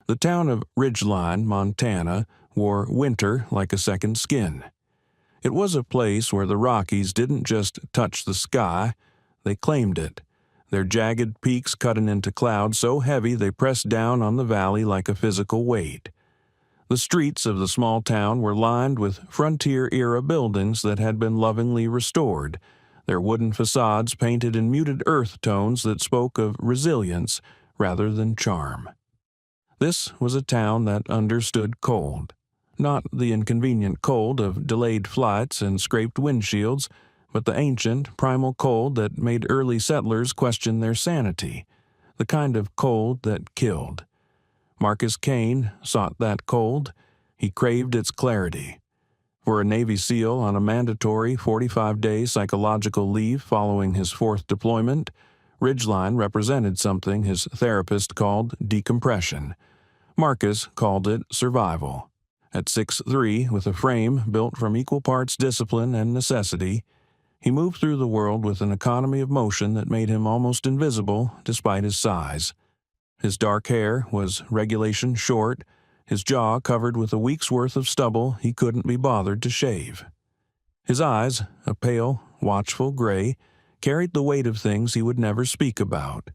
The town of Ridgeline, Montana, wore winter like a second skin. It was a place where the Rockies didn't just touch the sky, they claimed it, their jagged peaks cutting into clouds so heavy they pressed down on the valley like a physical weight. The streets of the small town were lined with frontier-era buildings that had been lovingly restored, their wooden facades painted in muted earth tones that spoke of resilience rather than charm. This was a town that understood cold. Not the inconvenient cold of delayed flights and scraped windshields, but the ancient, primal cold that made early settlers question their sanity, the kind of cold that killed. Marcus Kane sought that cold. He craved its clarity. For a Navy SEAL on a mandatory 45-day psychological leave following his fourth deployment, Ridgeline represented something his therapist called decompression. Marcus called it survival. At 6'3", with a frame built from equal parts discipline and necessity, he moved through the world with an economy of motion that made him almost invisible despite his size. His dark hair was regulation short, his jaw covered with a week's worth of stubble he couldn't be bothered to shave. His eyes, a pale, watchful gray, carried the weight of things he would never speak about.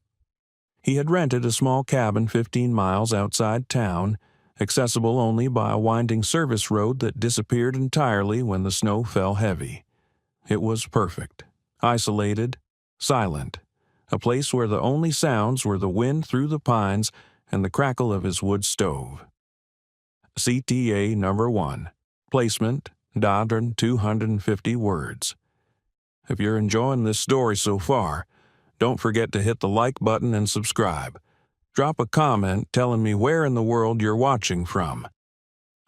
He had rented a small cabin 15 miles outside town, accessible only by a winding service road that disappeared entirely when the snow fell heavy. It was perfect, isolated, silent, a place where the only sounds were the wind through the pines and the crackle of his wood stove. CTA number 1, placement, 250 words. If you're enjoying this story so far, don't forget to hit the like button and subscribe. Drop a comment telling me where in the world you're watching from.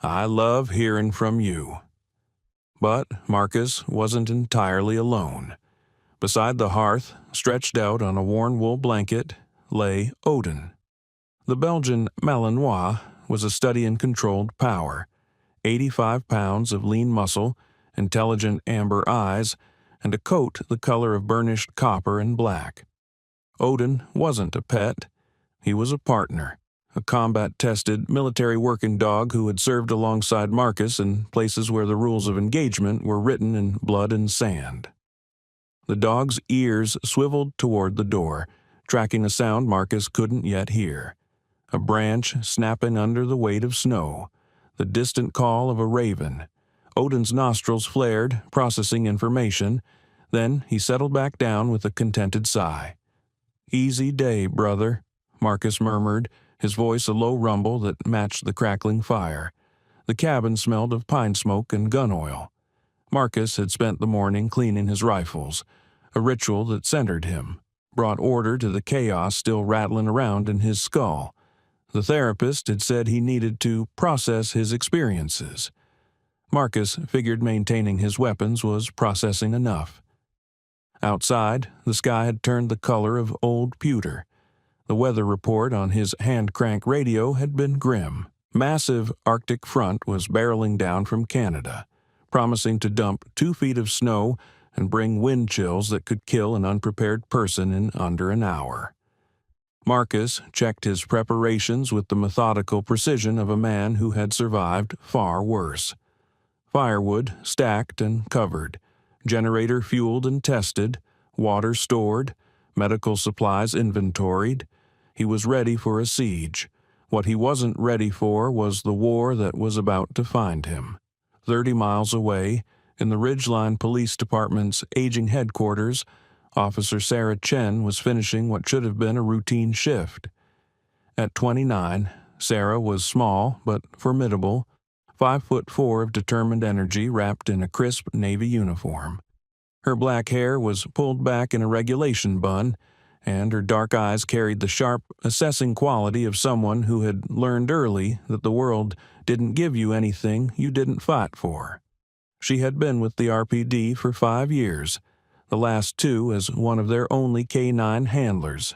I love hearing from you. But Marcus wasn't entirely alone. Beside the hearth, stretched out on a worn wool blanket, lay Odin. The Belgian Malinois was a study in controlled power, 85 pounds of lean muscle, intelligent amber eyes, and a coat the color of burnished copper and black. Odin wasn't a pet. He was a partner, a combat-tested military working dog who had served alongside Marcus in places where the rules of engagement were written in blood and sand. The dog's ears swiveled toward the door, tracking a sound Marcus couldn't yet hear. A branch snapping under the weight of snow, the distant call of a raven. Odin's nostrils flared, processing information. Then he settled back down with a contented sigh. "Easy day, brother," Marcus murmured, his voice a low rumble that matched the crackling fire. The cabin smelled of pine smoke and gun oil. Marcus had spent the morning cleaning his rifles, a ritual that centered him, brought order to the chaos still rattling around in his skull. The therapist had said he needed to process his experiences. Marcus figured maintaining his weapons was processing enough. Outside, the sky had turned the color of old pewter. The weather report on his hand-crank radio had been grim. Massive Arctic front was barreling down from Canada, promising to dump 2 feet of snow and bring wind chills that could kill an unprepared person in under an hour. Marcus checked his preparations with the methodical precision of a man who had survived far worse. Firewood stacked and covered, generator fueled and tested, water stored, medical supplies inventoried. He was ready for a siege. What he wasn't ready for was the war that was about to find him. 30 miles away, in the Ridgeline Police Department's aging headquarters, Officer Sarah Chen was finishing what should have been a routine shift. At 29, Sarah was small but formidable, 5'4" of determined energy wrapped in a crisp Navy uniform. Her black hair was pulled back in a regulation bun, and her dark eyes carried the sharp, assessing quality of someone who had learned early that the world didn't give you anything you didn't fight for. She had been with the RPD for 5 years, the last 2 as one of their only K9 handlers.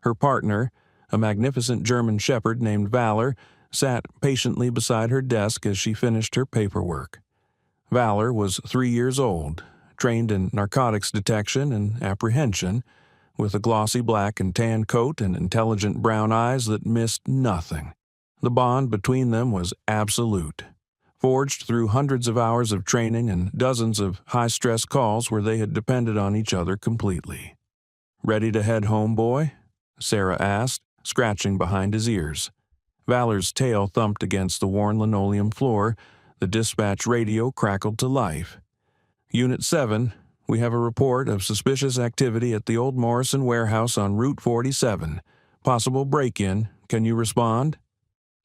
Her partner, a magnificent German shepherd named Valor, sat patiently beside her desk as she finished her paperwork. Valor was 3 years old, trained in narcotics detection and apprehension, with a glossy black and tan coat and intelligent brown eyes that missed nothing. The bond between them was absolute, forged through hundreds of hours of training and dozens of high-stress calls where they had depended on each other completely. "Ready to head home, boy?" Sarah asked, scratching behind his ears. Valor's tail thumped against the worn linoleum floor. The dispatch radio crackled to life. "Unit 7, we have a report of suspicious activity at the old Morrison warehouse on Route 47. Possible break-in. Can you respond?"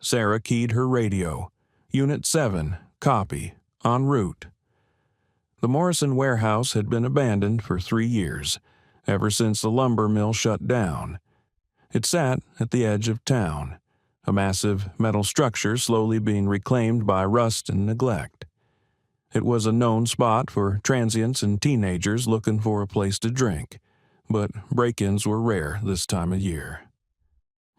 Sarah keyed her radio. "Unit 7, copy. En route." The Morrison warehouse had been abandoned for 3 years, ever since the lumber mill shut down. It sat at the edge of town, a massive metal structure slowly being reclaimed by rust and neglect. It was a known spot for transients and teenagers looking for a place to drink, but break-ins were rare this time of year.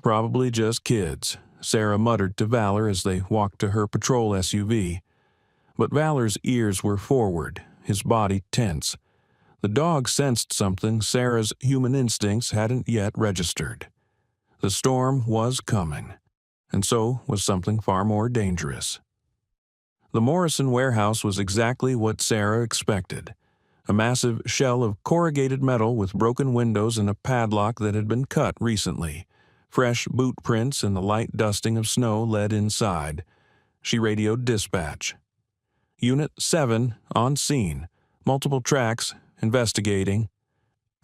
"Probably just kids," Sarah muttered to Valor as they walked to her patrol SUV. But Valor's ears were forward, his body tense. The dog sensed something Sarah's human instincts hadn't yet registered. The storm was coming, and so was something far more dangerous. The Morrison warehouse was exactly what Sarah expected. A massive shell of corrugated metal with broken windows and a padlock that had been cut recently. Fresh boot prints and the light dusting of snow led inside. She radioed dispatch. "Unit 7, on scene. Multiple tracks, investigating."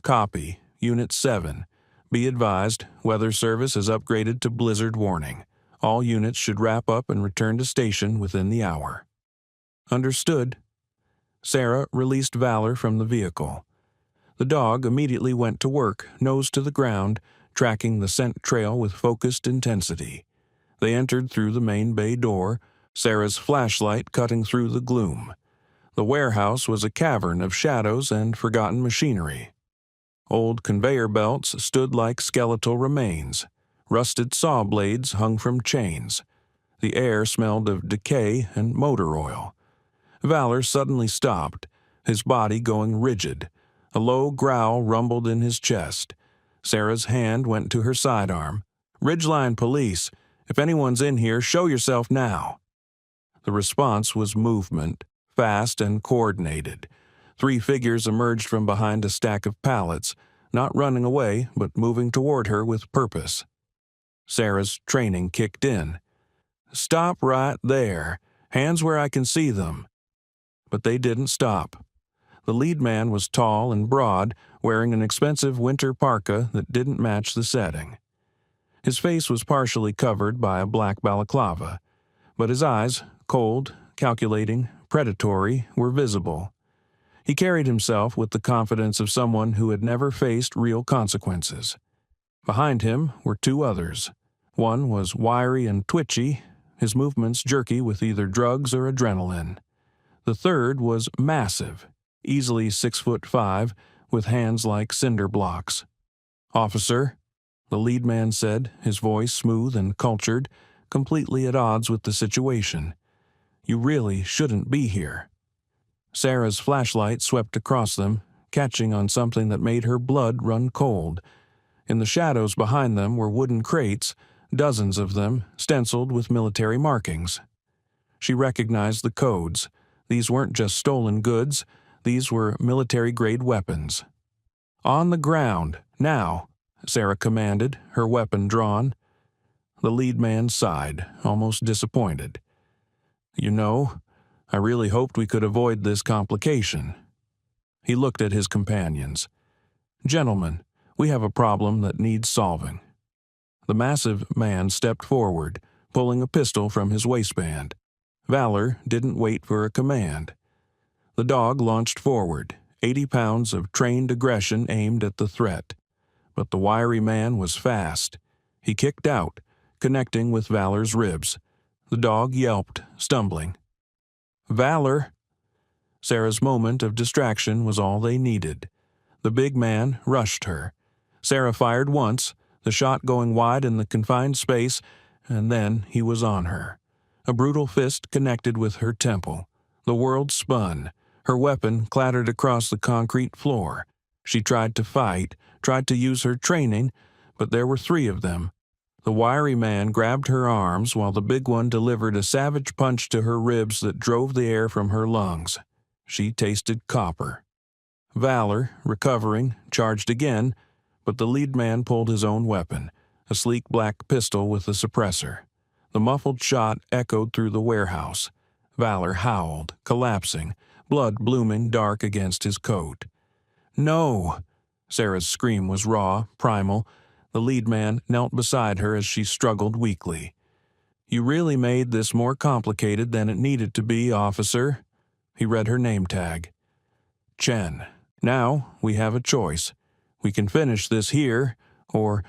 "Copy. Unit 7. Be advised, Weather Service has upgraded to blizzard warning. All units should wrap up and return to station within the hour." "Understood." Sarah released Valor from the vehicle. The dog immediately went to work, nose to the ground, tracking the scent trail with focused intensity. They entered through the main bay door, Sarah's flashlight cutting through the gloom. The warehouse was a cavern of shadows and forgotten machinery. Old conveyor belts stood like skeletal remains. Rusted saw blades hung from chains. The air smelled of decay and motor oil. Valor suddenly stopped, his body going rigid. A low growl rumbled in his chest. Sarah's hand went to her sidearm. "Ridgeline Police, if anyone's in here, show yourself now." The response was movement, fast and coordinated. 3 figures emerged from behind a stack of pallets, not running away, but moving toward her with purpose. Sarah's training kicked in. "Stop right there. Hands where I can see them." But they didn't stop. The lead man was tall and broad, wearing an expensive winter parka that didn't match the setting. His face was partially covered by a black balaclava, but his eyes, cold, calculating, predatory, were visible. He carried himself with the confidence of someone who had never faced real consequences. Behind him were 2 others. One was wiry and twitchy, his movements jerky with either drugs or adrenaline. The third was massive, easily 6'5", with hands like cinder blocks. "Officer," the lead man said, his voice smooth and cultured, completely at odds with the situation. "You really shouldn't be here." Sarah's flashlight swept across them, catching on something that made her blood run cold. In the shadows behind them were wooden crates, dozens of them, stenciled with military markings. She recognized the codes. These weren't just stolen goods, these were military-grade weapons. "On the ground, now," Sarah commanded, her weapon drawn. The lead man sighed, almost disappointed. "You know, I really hoped we could avoid this complication." He looked at his companions. "Gentlemen, we have a problem that needs solving." The massive man stepped forward, pulling a pistol from his waistband. Valor didn't wait for a command. The dog launched forward, 80 pounds of trained aggression aimed at the threat. But the wiry man was fast. He kicked out, connecting with Valor's ribs. The dog yelped, stumbling. "Valor!" Sarah's moment of distraction was all they needed. The big man rushed her. Sarah fired once, the shot going wide in the confined space, and then he was on her. A brutal fist connected with her temple. The world spun. Her weapon clattered across the concrete floor. She tried to fight, tried to use her training, but there were 3 of them. The wiry man grabbed her arms while the big one delivered a savage punch to her ribs that drove the air from her lungs. She tasted copper. Valor, recovering, charged again, but the lead man pulled his own weapon, a sleek black pistol with a suppressor. The muffled shot echoed through the warehouse. Valor howled, collapsing, blood blooming dark against his coat. "No!" Sarah's scream was raw, primal. The lead man knelt beside her as she struggled weakly. "You really made this more complicated than it needed to be, officer." He read her name tag. Chen. "Now we have a choice. We can finish this here, or—"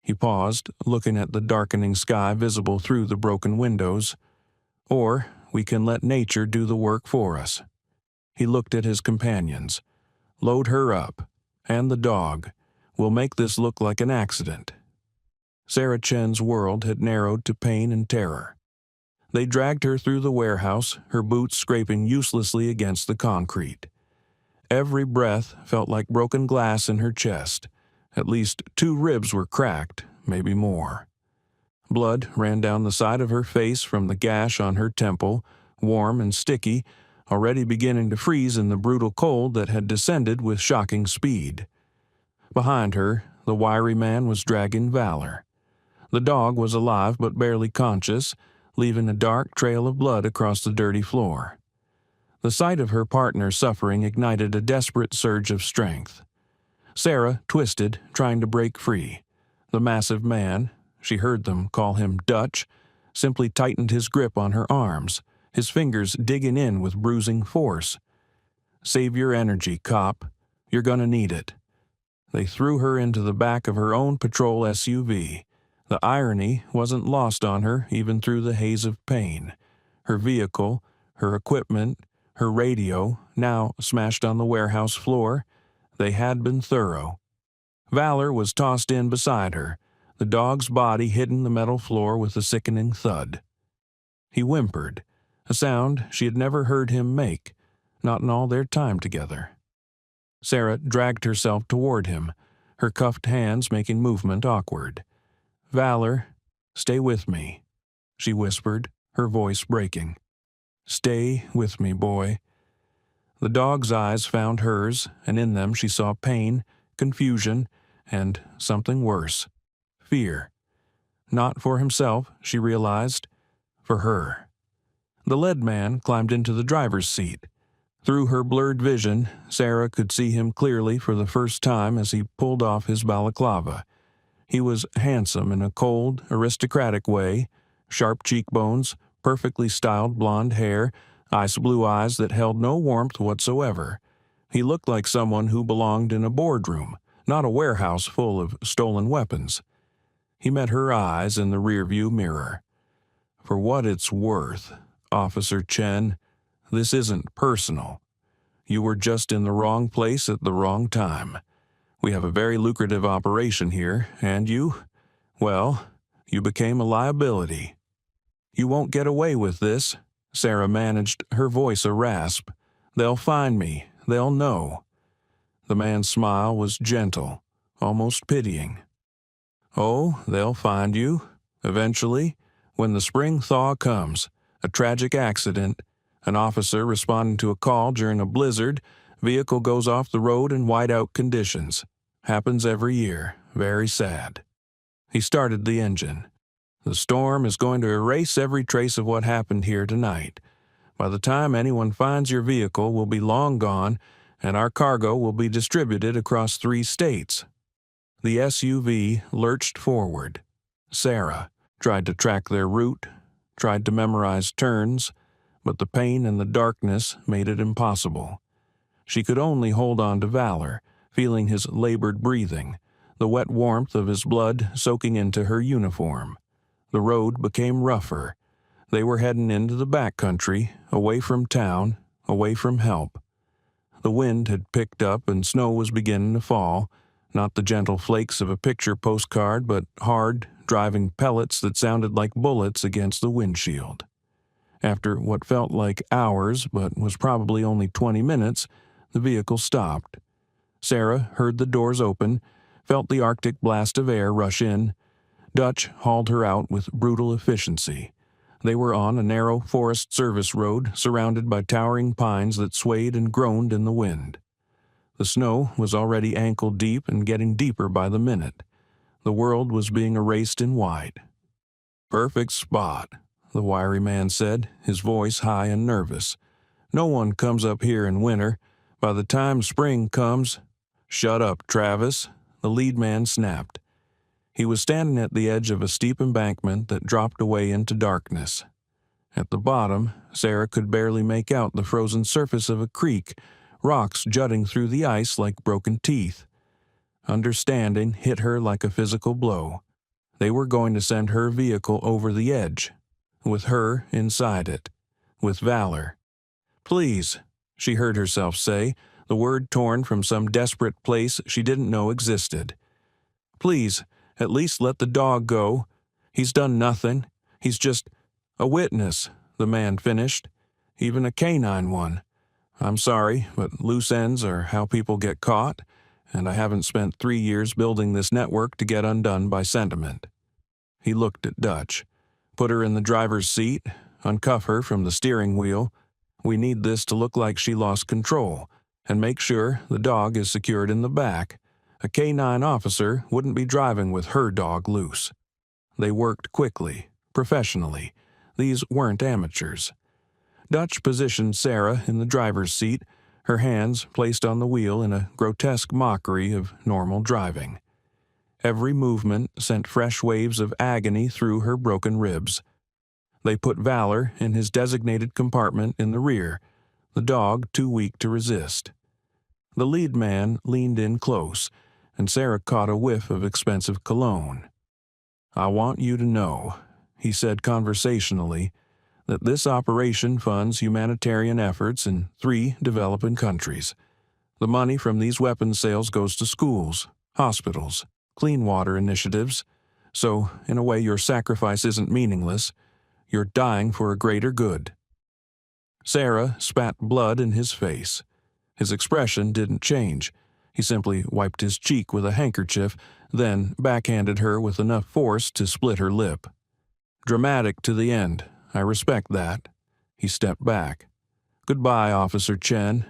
He paused, looking at the darkening sky visible through the broken windows. "Or we can let nature do the work for us." He looked at his companions. "Load her up. And the dog. We'll make this look like an accident." Sarah Chen's world had narrowed to pain and terror. They dragged her through the warehouse, her boots scraping uselessly against the concrete. Every breath felt like broken glass in her chest. At least 2 ribs were cracked, maybe more. Blood ran down the side of her face from the gash on her temple, warm and sticky, already beginning to freeze in the brutal cold that had descended with shocking speed. Behind her, the wiry man was dragging Valor. The dog was alive but barely conscious, leaving a dark trail of blood across the dirty floor. The sight of her partner suffering ignited a desperate surge of strength. Sarah twisted, trying to break free. The massive man, she heard them call him Dutch, simply tightened his grip on her arms, his fingers digging in with bruising force. "Save your energy, cop. You're gonna need it." They threw her into the back of her own patrol SUV. The irony wasn't lost on her even through the haze of pain. Her vehicle, her equipment, her radio, now smashed on the warehouse floor. They had been thorough. Valor was tossed in beside her, the dog's body hitting the metal floor with a sickening thud. He whimpered, a sound she had never heard him make, not in all their time together. Sarah dragged herself toward him, her cuffed hands making movement awkward. "Valor, stay with me," she whispered, her voice breaking. "Stay with me, boy." The dog's eyes found hers, and in them she saw pain, confusion, and something worse, fear. Not for himself, she realized, for her. The lead man climbed into the driver's seat. Through her blurred vision, Sarah could see him clearly for the first time as he pulled off his balaclava. He was handsome in a cold, aristocratic way, sharp cheekbones, perfectly styled blonde hair, ice blue eyes that held no warmth whatsoever. He looked like someone who belonged in a boardroom, not a warehouse full of stolen weapons. He met her eyes in the rearview mirror. "For what it's worth, Officer Chen, this isn't personal. You were just in the wrong place at the wrong time. We have a very lucrative operation here, and you became a liability." "You won't get away with this," Sarah managed, her voice a rasp. "They'll find me. They'll know." The man's smile was gentle, almost pitying. "Oh, they'll find you. Eventually, when the spring thaw comes, a tragic accident, an officer responding to a call during a blizzard, vehicle goes off the road in whiteout conditions. Happens every year. Very sad." He started the engine. "The storm is going to erase every trace of what happened here tonight. By the time anyone finds your vehicle, we'll be long gone, and our cargo will be distributed across 3 states. The SUV lurched forward. Sarah tried to track their route, tried to memorize turns, but the pain and the darkness made it impossible. She could only hold on to Valor, feeling his labored breathing, the wet warmth of his blood soaking into her uniform. The road became rougher. They were heading into the backcountry, away from town, away from help. The wind had picked up and snow was beginning to fall, not the gentle flakes of a picture postcard, but hard, driving pellets that sounded like bullets against the windshield. After what felt like hours, but was probably only 20 minutes, the vehicle stopped. Sarah heard the doors open, felt the Arctic blast of air rush in. Dutch hauled her out with brutal efficiency. They were on a narrow Forest Service road surrounded by towering pines that swayed and groaned in the wind. The snow was already ankle-deep and getting deeper by the minute. The world was being erased in white. "Perfect spot," the wiry man said, his voice high and nervous. "No one comes up here in winter. By the time spring comes—" "Shut up, Travis," the lead man snapped. He was standing at the edge of a steep embankment that dropped away into darkness. At the bottom, Sarah could barely make out the frozen surface of a creek, rocks jutting through the ice like broken teeth. Understanding hit her like a physical blow. They were going to send her vehicle over the edge, with her inside it, with Valor. "Please," she heard herself say, the word torn from some desperate place she didn't know existed. "Please, at least let the dog go. He's done nothing. He's just a witness," the man finished. "Even a K9 one. I'm sorry, but loose ends are how people get caught, and I haven't spent 3 years building this network to get undone by sentiment." He looked at Dutch. "Put her in the driver's seat, uncuff her from the steering wheel. We need this to look like she lost control, and make sure the dog is secured in the back. A K9 officer wouldn't be driving with her dog loose." They worked quickly, professionally. These weren't amateurs. Dutch positioned Sarah in the driver's seat, her hands placed on the wheel in a grotesque mockery of normal driving. Every movement sent fresh waves of agony through her broken ribs. They put Valor in his designated compartment in the rear, the dog too weak to resist. The lead man leaned in close, and Sarah caught a whiff of expensive cologne. "I want you to know," he said conversationally, "that this operation funds humanitarian efforts in 3 developing countries. The money from these weapons sales goes to schools, hospitals, clean water initiatives. So, in a way, your sacrifice isn't meaningless. You're dying for a greater good." Sarah spat blood in his face. His expression didn't change. He simply wiped his cheek with a handkerchief, then backhanded her with enough force to split her lip. "Dramatic to the end. I respect that." He stepped back. "Goodbye, Officer Chen."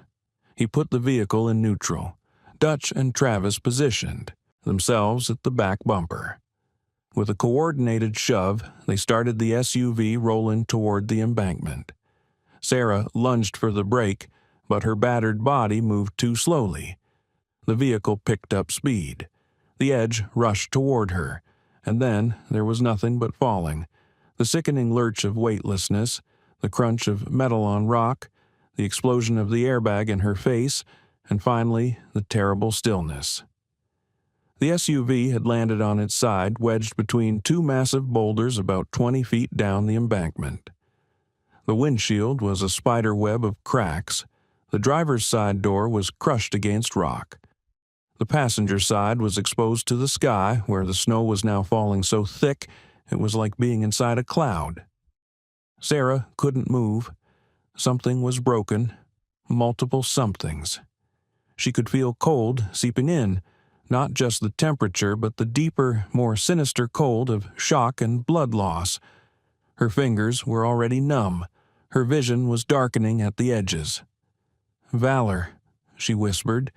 He put the vehicle in neutral. Dutch and Travis positioned themselves at the back bumper. With a coordinated shove, they started the SUV rolling toward the embankment. Sarah lunged for the brake, but her battered body moved too slowly. The vehicle picked up speed. The edge rushed toward her, and then there was nothing but falling. The sickening lurch of weightlessness, the crunch of metal on rock, the explosion of the airbag in her face, and finally the terrible stillness. The SUV had landed on its side, wedged between 2 massive boulders about 20 feet down the embankment. The windshield was a spider web of cracks. The driver's side door was crushed against rock. The passenger side was exposed to the sky, where the snow was now falling so thick it was like being inside a cloud. Sarah couldn't move. Something was broken. Multiple somethings. She could feel cold seeping in, not just the temperature, but the deeper, more sinister cold of shock and blood loss. Her fingers were already numb. Her vision was darkening at the edges. "Valor," she whispered.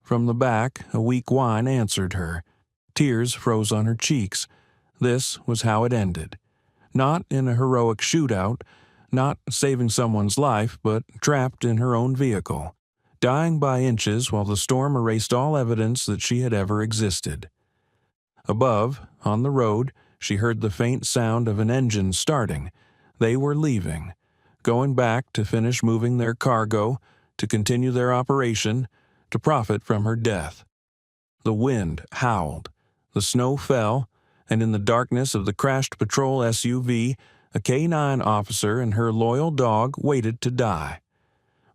From the back, a weak whine answered her. Tears froze on her cheeks. This was how it ended. Not in a heroic shootout, not saving someone's life, but trapped in her own vehicle, dying by inches while the storm erased all evidence that she had ever existed. Above, on the road, she heard the faint sound of an engine starting. They were leaving, going back to finish moving their cargo, to continue their operation, to profit from her death. The wind howled, the snow fell, and in the darkness of the crashed patrol SUV, a K9 officer and her loyal dog waited to die.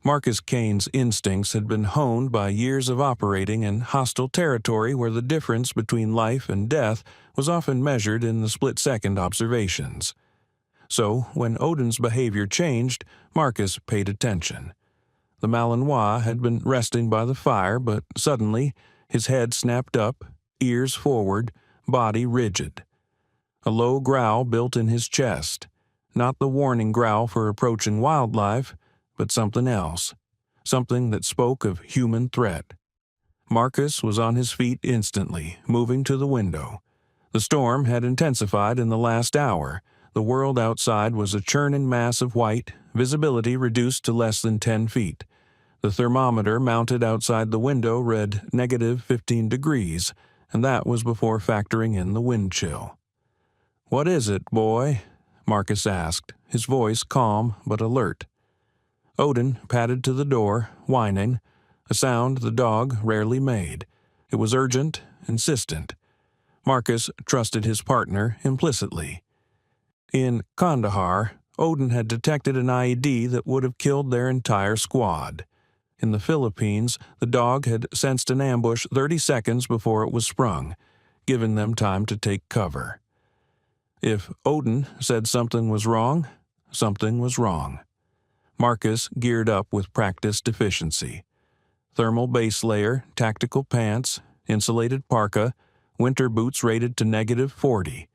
Marcus Kane's instincts had been honed by years of operating in hostile territory where the difference between life and death was often measured in the split-second observations. So, when Odin's behavior changed, Marcus paid attention. The Malinois had been resting by the fire, but suddenly his head snapped up, ears forward, body rigid. A low growl built in his chest, not the warning growl for approaching wildlife, but something else, something that spoke of human threat. Marcus was on his feet instantly, moving to the window. The storm had intensified in the last hour. The world outside was a churning mass of white, visibility reduced to less than 10 feet. The thermometer mounted outside the window read -15 degrees, and that was before factoring in the wind chill. "What is it, boy?" Marcus asked, his voice calm but alert. Odin padded to the door, whining, a sound the dog rarely made. It was urgent, insistent. Marcus trusted his partner implicitly. In Kandahar, Odin had detected an IED that would have killed their entire squad. In the Philippines, the dog had sensed an ambush 30 seconds before it was sprung, giving them time to take cover. If Odin said something was wrong, something was wrong. Marcus geared up with practiced efficiency. Thermal base layer, tactical pants, insulated parka, winter boots rated to -40.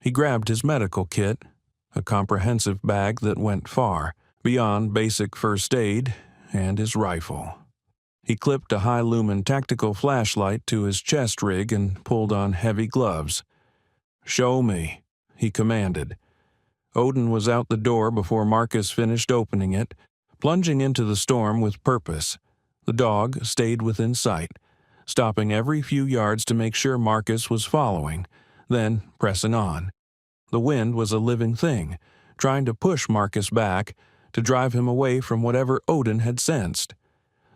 He grabbed his medical kit, a comprehensive bag that went far, beyond basic first aid, and his rifle. He clipped a high-lumen tactical flashlight to his chest rig and pulled on heavy gloves. "Show me," he commanded. Odin was out the door before Marcus finished opening it, plunging into the storm with purpose. The dog stayed within sight, stopping every few yards to make sure Marcus was following, then pressing on. The wind was a living thing, trying to push Marcus back, to drive him away from whatever Odin had sensed.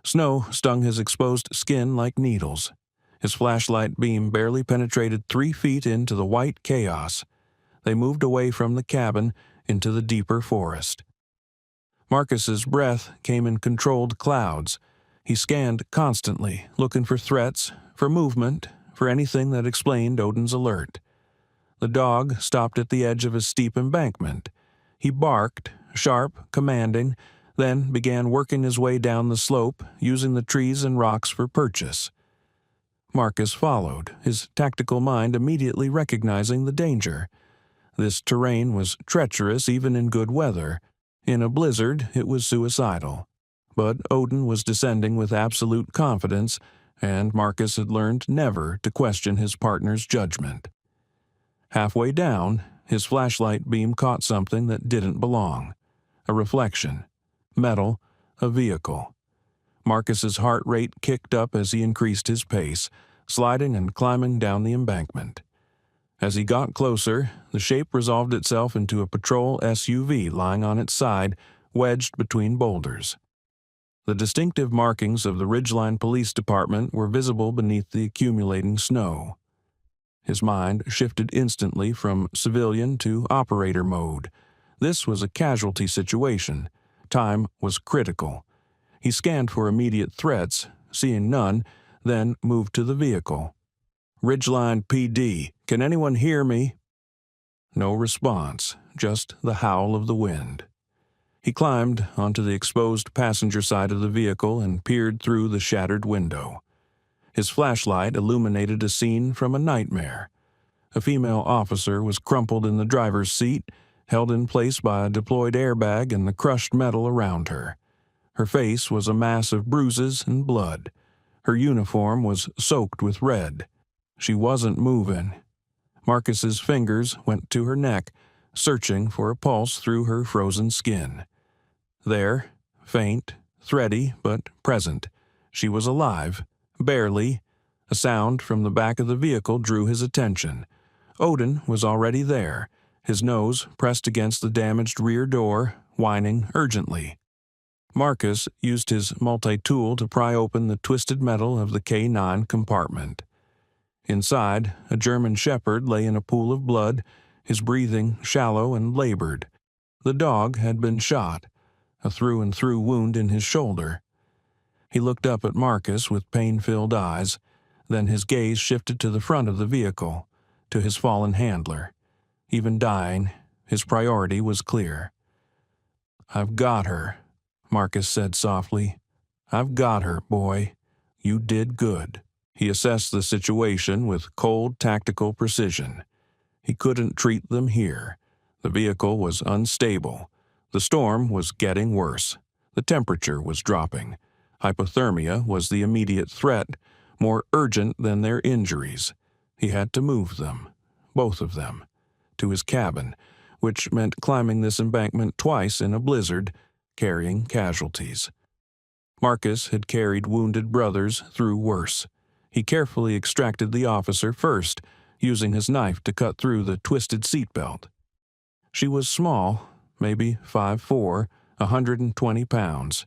Snow stung his exposed skin like needles. His flashlight beam barely penetrated 3 feet into the white chaos. They moved away from the cabin into the deeper forest. Marcus's breath came in controlled clouds. He scanned constantly, looking for threats, for movement, for anything that explained Odin's alert. The dog stopped at the edge of a steep embankment. He barked, sharp, commanding, then began working his way down the slope, using the trees and rocks for purchase. Marcus followed, his tactical mind immediately recognizing the danger. This terrain was treacherous even in good weather. In a blizzard, it was suicidal. But Odin was descending with absolute confidence, and Marcus had learned never to question his partner's judgment. Halfway down, his flashlight beam caught something that didn't belong. A reflection. Metal. A vehicle. Marcus's heart rate kicked up as he increased his pace, sliding and climbing down the embankment. As he got closer, the shape resolved itself into a patrol SUV lying on its side, wedged between boulders. The distinctive markings of the Ridgeline Police Department were visible beneath the accumulating snow. His mind shifted instantly from civilian to operator mode. This was a casualty situation. Time was critical. He scanned for immediate threats, seeing none, then moved to the vehicle. "Ridgeline PD, can anyone hear me?" No response, just the howl of the wind. He climbed onto the exposed passenger side of the vehicle and peered through the shattered window. His flashlight illuminated a scene from a nightmare. A female officer was crumpled in the driver's seat, held in place by a deployed airbag and the crushed metal around her. Her face was a mass of bruises and blood. Her uniform was soaked with red. She wasn't moving. Marcus's fingers went to her neck, searching for a pulse through her frozen skin. There, faint, thready, but present. She was alive, barely. A sound from the back of the vehicle drew his attention. Odin was already there, his nose pressed against the damaged rear door, whining urgently. Marcus used his multi-tool to pry open the twisted metal of the K9 compartment. Inside, a German shepherd lay in a pool of blood, his breathing shallow and labored. The dog had been shot, a through-and-through wound in his shoulder. He looked up at Marcus with pain-filled eyes, then his gaze shifted to the front of the vehicle, to his fallen handler. Even dying, his priority was clear. "I've got her," Marcus said softly. "I've got her, boy. You did good." He assessed the situation with cold, tactical precision. He couldn't treat them here. The vehicle was unstable. The storm was getting worse. The temperature was dropping. Hypothermia was the immediate threat, more urgent than their injuries. He had to move them, both of them, to his cabin, which meant climbing this embankment twice in a blizzard, carrying casualties. Marcus had carried wounded brothers through worse. He carefully extracted the officer first, using his knife to cut through the twisted seatbelt. She was small, maybe 5'4", 120 pounds.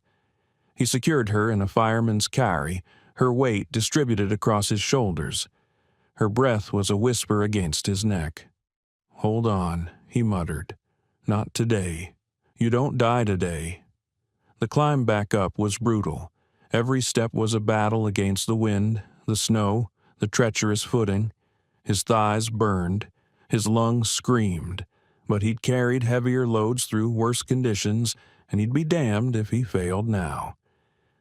He secured her in a fireman's carry, her weight distributed across his shoulders. Her breath was a whisper against his neck. "Hold on," he muttered. "Not today. You don't die today." The climb back up was brutal. Every step was a battle against the wind, the snow, the treacherous footing. His thighs burned. His lungs screamed. But he'd carried heavier loads through worse conditions, and he'd be damned if he failed now.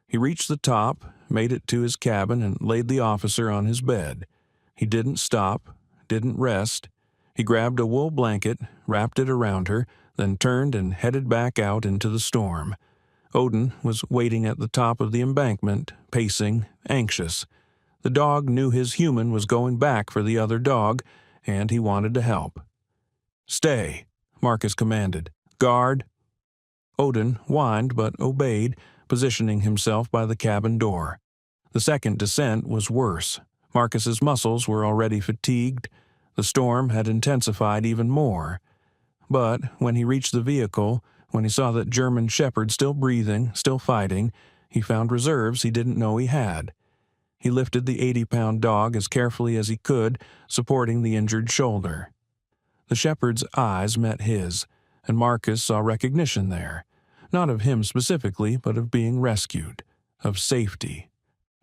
He reached the top, made it to his cabin, and laid the officer on his bed. He didn't stop, didn't rest. He grabbed a wool blanket, wrapped it around her, then turned and headed back out into the storm. Odin was waiting at the top of the embankment, pacing, anxious. The dog knew his human was going back for the other dog, and he wanted to help. "Stay," Marcus commanded. "Guard." Odin whined but obeyed, positioning himself by the cabin door. The second descent was worse. Marcus's muscles were already fatigued. The storm had intensified even more. But when he reached the vehicle, when he saw that German shepherd still breathing, still fighting, he found reserves he didn't know he had. He lifted the 80-pound dog as carefully as he could, supporting the injured shoulder. The shepherd's eyes met his, and Marcus saw recognition there, not of him specifically, but of being rescued, of safety.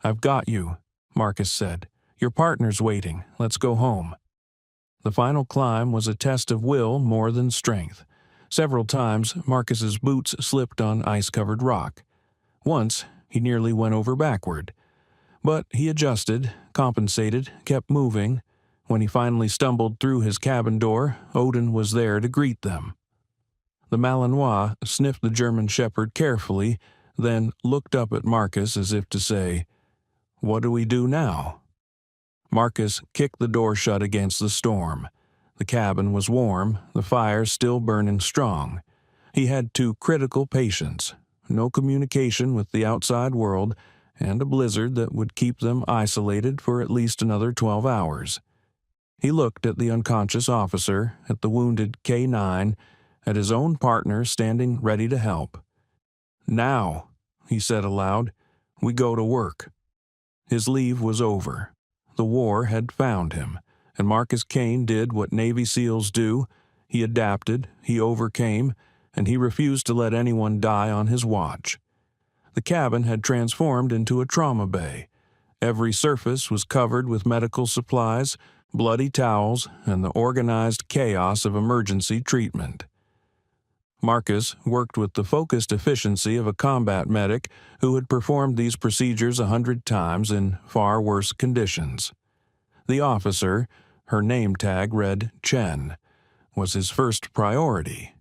"I've got you," Marcus said. "Your partner's waiting. Let's go home." The final climb was a test of will more than strength. Several times, Marcus's boots slipped on ice-covered rock. Once, he nearly went over backward. But he adjusted, compensated, kept moving. When he finally stumbled through his cabin door, Odin was there to greet them. The Malinois sniffed the German shepherd carefully, then looked up at Marcus as if to say, "What do we do now?" Marcus kicked the door shut against the storm. The cabin was warm, the fire still burning strong. He had two critical patients, no communication with the outside world, and a blizzard that would keep them isolated for at least another 12 hours. He looked at the unconscious officer, at the wounded K9, at his own partner standing ready to help. "Now," he said aloud, "we go to work." His leave was over. The war had found him, and Marcus Kane did what Navy SEALs do. He adapted, he overcame, and he refused to let anyone die on his watch. The cabin had transformed into a trauma bay. Every surface was covered with medical supplies, bloody towels, and the organized chaos of emergency treatment. Marcus worked with the focused efficiency of a combat medic who had performed these procedures 100 times in far worse conditions. The officer, her name tag read Chen, was his first priority.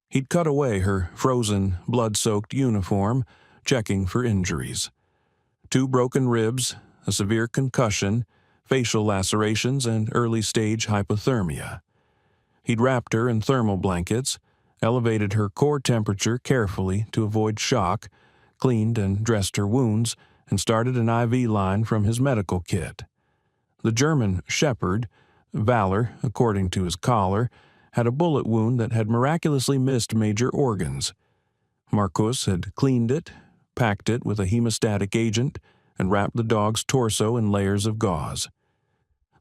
He'd cut away her frozen, blood-soaked uniform, checking for injuries. 2 broken ribs, a severe concussion, facial lacerations, and early-stage hypothermia. He'd wrapped her in thermal blankets, elevated her core temperature carefully to avoid shock, cleaned and dressed her wounds, and started an IV line from his medical kit. The German shepherd, Valor, according to his collar, had a bullet wound that had miraculously missed major organs. Marcus had cleaned it, packed it with a hemostatic agent, and wrapped the dog's torso in layers of gauze.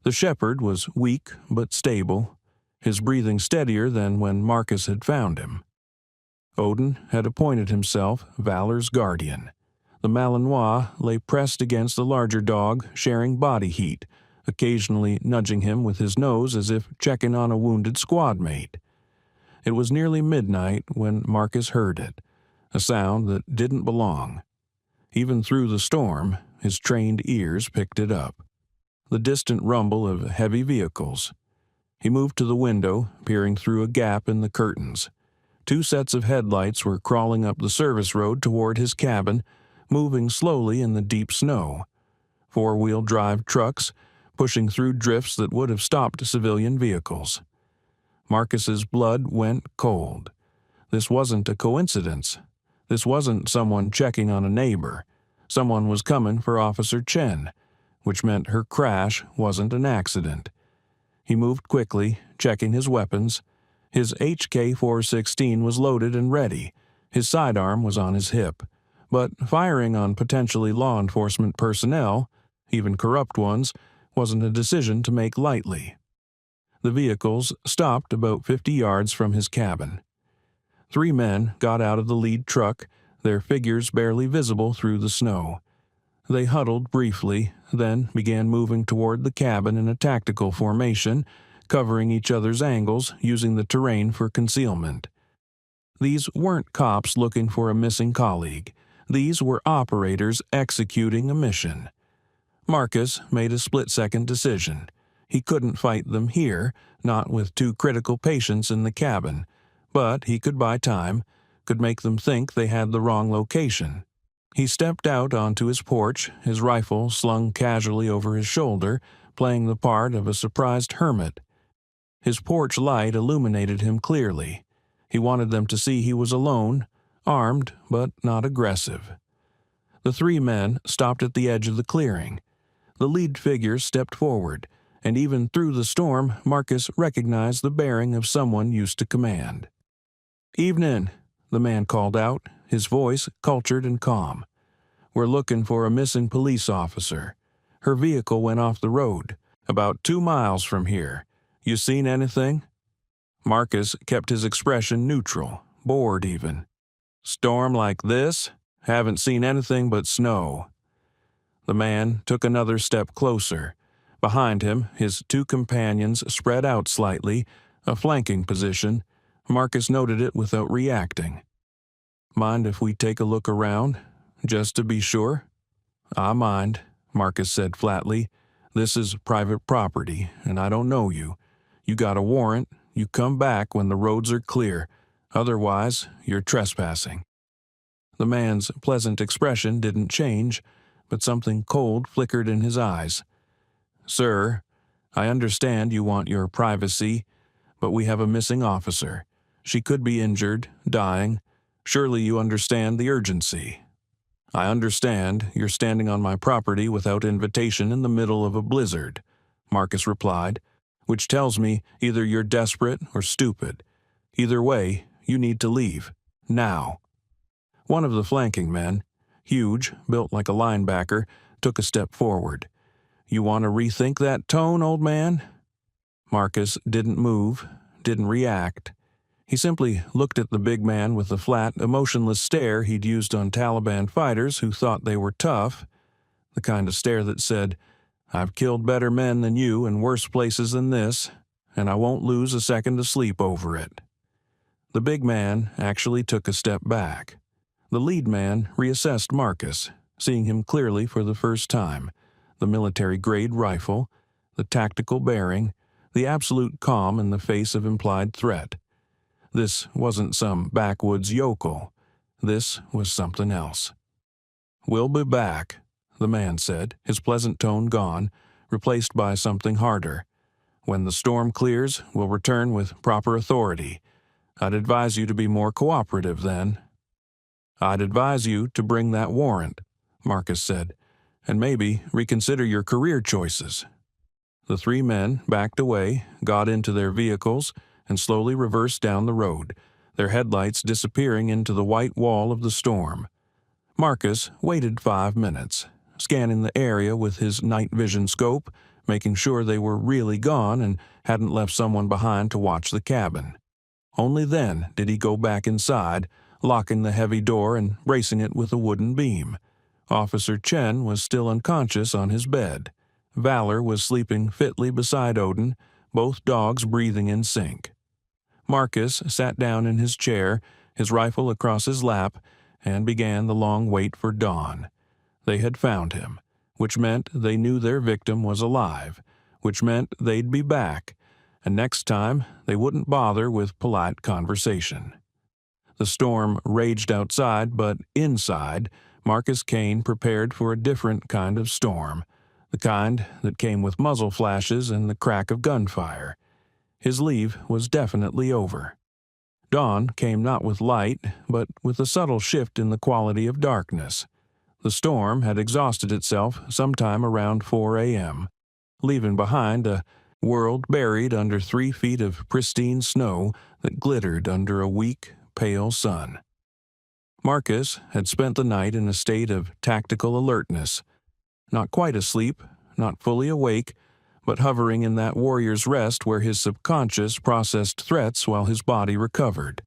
The shepherd was weak but stable, his breathing steadier than when Marcus had found him. Odin had appointed himself Valor's guardian. The Malinois lay pressed against the larger dog, sharing body heat, occasionally nudging him with his nose as if checking on a wounded squad mate. It was nearly midnight when Marcus heard it, a sound that didn't belong. Even through the storm, his trained ears picked it up. The distant rumble of heavy vehicles. He moved to the window, peering through a gap in the curtains. 2 sets of headlights were crawling up the service road toward his cabin, moving slowly in the deep snow. 4-wheel drive trucks, pushing through drifts that would have stopped civilian vehicles. Marcus's blood went cold. This wasn't a coincidence. This wasn't someone checking on a neighbor. Someone was coming for Officer Chen, which meant her crash wasn't an accident. He moved quickly, checking his weapons. His HK-416 was loaded and ready. His sidearm was on his hip. But firing on potentially law enforcement personnel, even corrupt ones, wasn't a decision to make lightly. The vehicles stopped about 50 yards from his cabin. 3 men got out of the lead truck, their figures barely visible through the snow. They huddled briefly, then began moving toward the cabin in a tactical formation, covering each other's angles, using the terrain for concealment. These weren't cops looking for a missing colleague. These were operators executing a mission. Marcus made a split-second decision. He couldn't fight them here, not with 2 critical patients in the cabin, but he could buy time, could make them think they had the wrong location. He stepped out onto his porch, his rifle slung casually over his shoulder, playing the part of a surprised hermit. His porch light illuminated him clearly. He wanted them to see he was alone, armed but not aggressive. The 3 men stopped at the edge of the clearing. The lead figure stepped forward, and even through the storm, Marcus recognized the bearing of someone used to command. "Evening," the man called out, his voice cultured and calm. "We're looking for a missing police officer. Her vehicle went off the road, about 2 miles from here. You seen anything?" Marcus kept his expression neutral, bored even. "Storm like this? Haven't seen anything but snow." The man took another step closer. Behind him, his 2 companions spread out slightly, a flanking position. Marcus noted it without reacting. "Mind if we take a look around, just to be sure?" "I mind," Marcus said flatly. "This is private property, and I don't know you. You got a warrant, you come back when the roads are clear. Otherwise, you're trespassing." The man's pleasant expression didn't change, but something cold flickered in his eyes. "Sir, I understand you want your privacy, but we have a missing officer. She could be injured, dying. Surely you understand the urgency." "I understand you're standing on my property without invitation in the middle of a blizzard," Marcus replied, "which tells me either you're desperate or stupid. Either way, you need to leave. Now." One of the flanking men, huge, built like a linebacker, took a step forward. "You want to rethink that tone, old man?" Marcus didn't move, didn't react. He simply looked at the big man with the flat, emotionless stare he'd used on Taliban fighters who thought they were tough, the kind of stare that said, "I've killed better men than you in worse places than this, and I won't lose a second of sleep over it." The big man actually took a step back. The lead man reassessed Marcus, seeing him clearly for the first time, the military-grade rifle, the tactical bearing, the absolute calm in the face of implied threat. This wasn't some backwoods yokel. This was something else. "We'll be back," the man said, his pleasant tone gone, replaced by something harder. "When the storm clears, we'll return with proper authority. I'd advise you to be more cooperative then." "I'd advise you to bring that warrant," Marcus said, "and maybe reconsider your career choices." The 3 men backed away, got into their vehicles, and slowly reversed down the road, their headlights disappearing into the white wall of the storm. Marcus waited 5 minutes, scanning the area with his night vision scope, making sure they were really gone and hadn't left someone behind to watch the cabin. Only then did he go back inside, locking the heavy door and bracing it with a wooden beam. Officer Chen was still unconscious on his bed. Valor was sleeping fitly beside Odin, both dogs breathing in sync. Marcus sat down in his chair, his rifle across his lap, and began the long wait for dawn. They had found him, which meant they knew their victim was alive, which meant they'd be back, and next time they wouldn't bother with polite conversation. The storm raged outside, but inside, Marcus Kane prepared for a different kind of storm, the kind that came with muzzle flashes and the crack of gunfire. His leave was definitely over. Dawn came not with light, but with a subtle shift in the quality of darkness. The storm had exhausted itself sometime around 4 a.m., leaving behind a world buried under 3 feet of pristine snow that glittered under a weak, pale sun. Marcus had spent the night in a state of tactical alertness, not quite asleep, not fully awake, but hovering in that warrior's rest where his subconscious processed threats while his body recovered.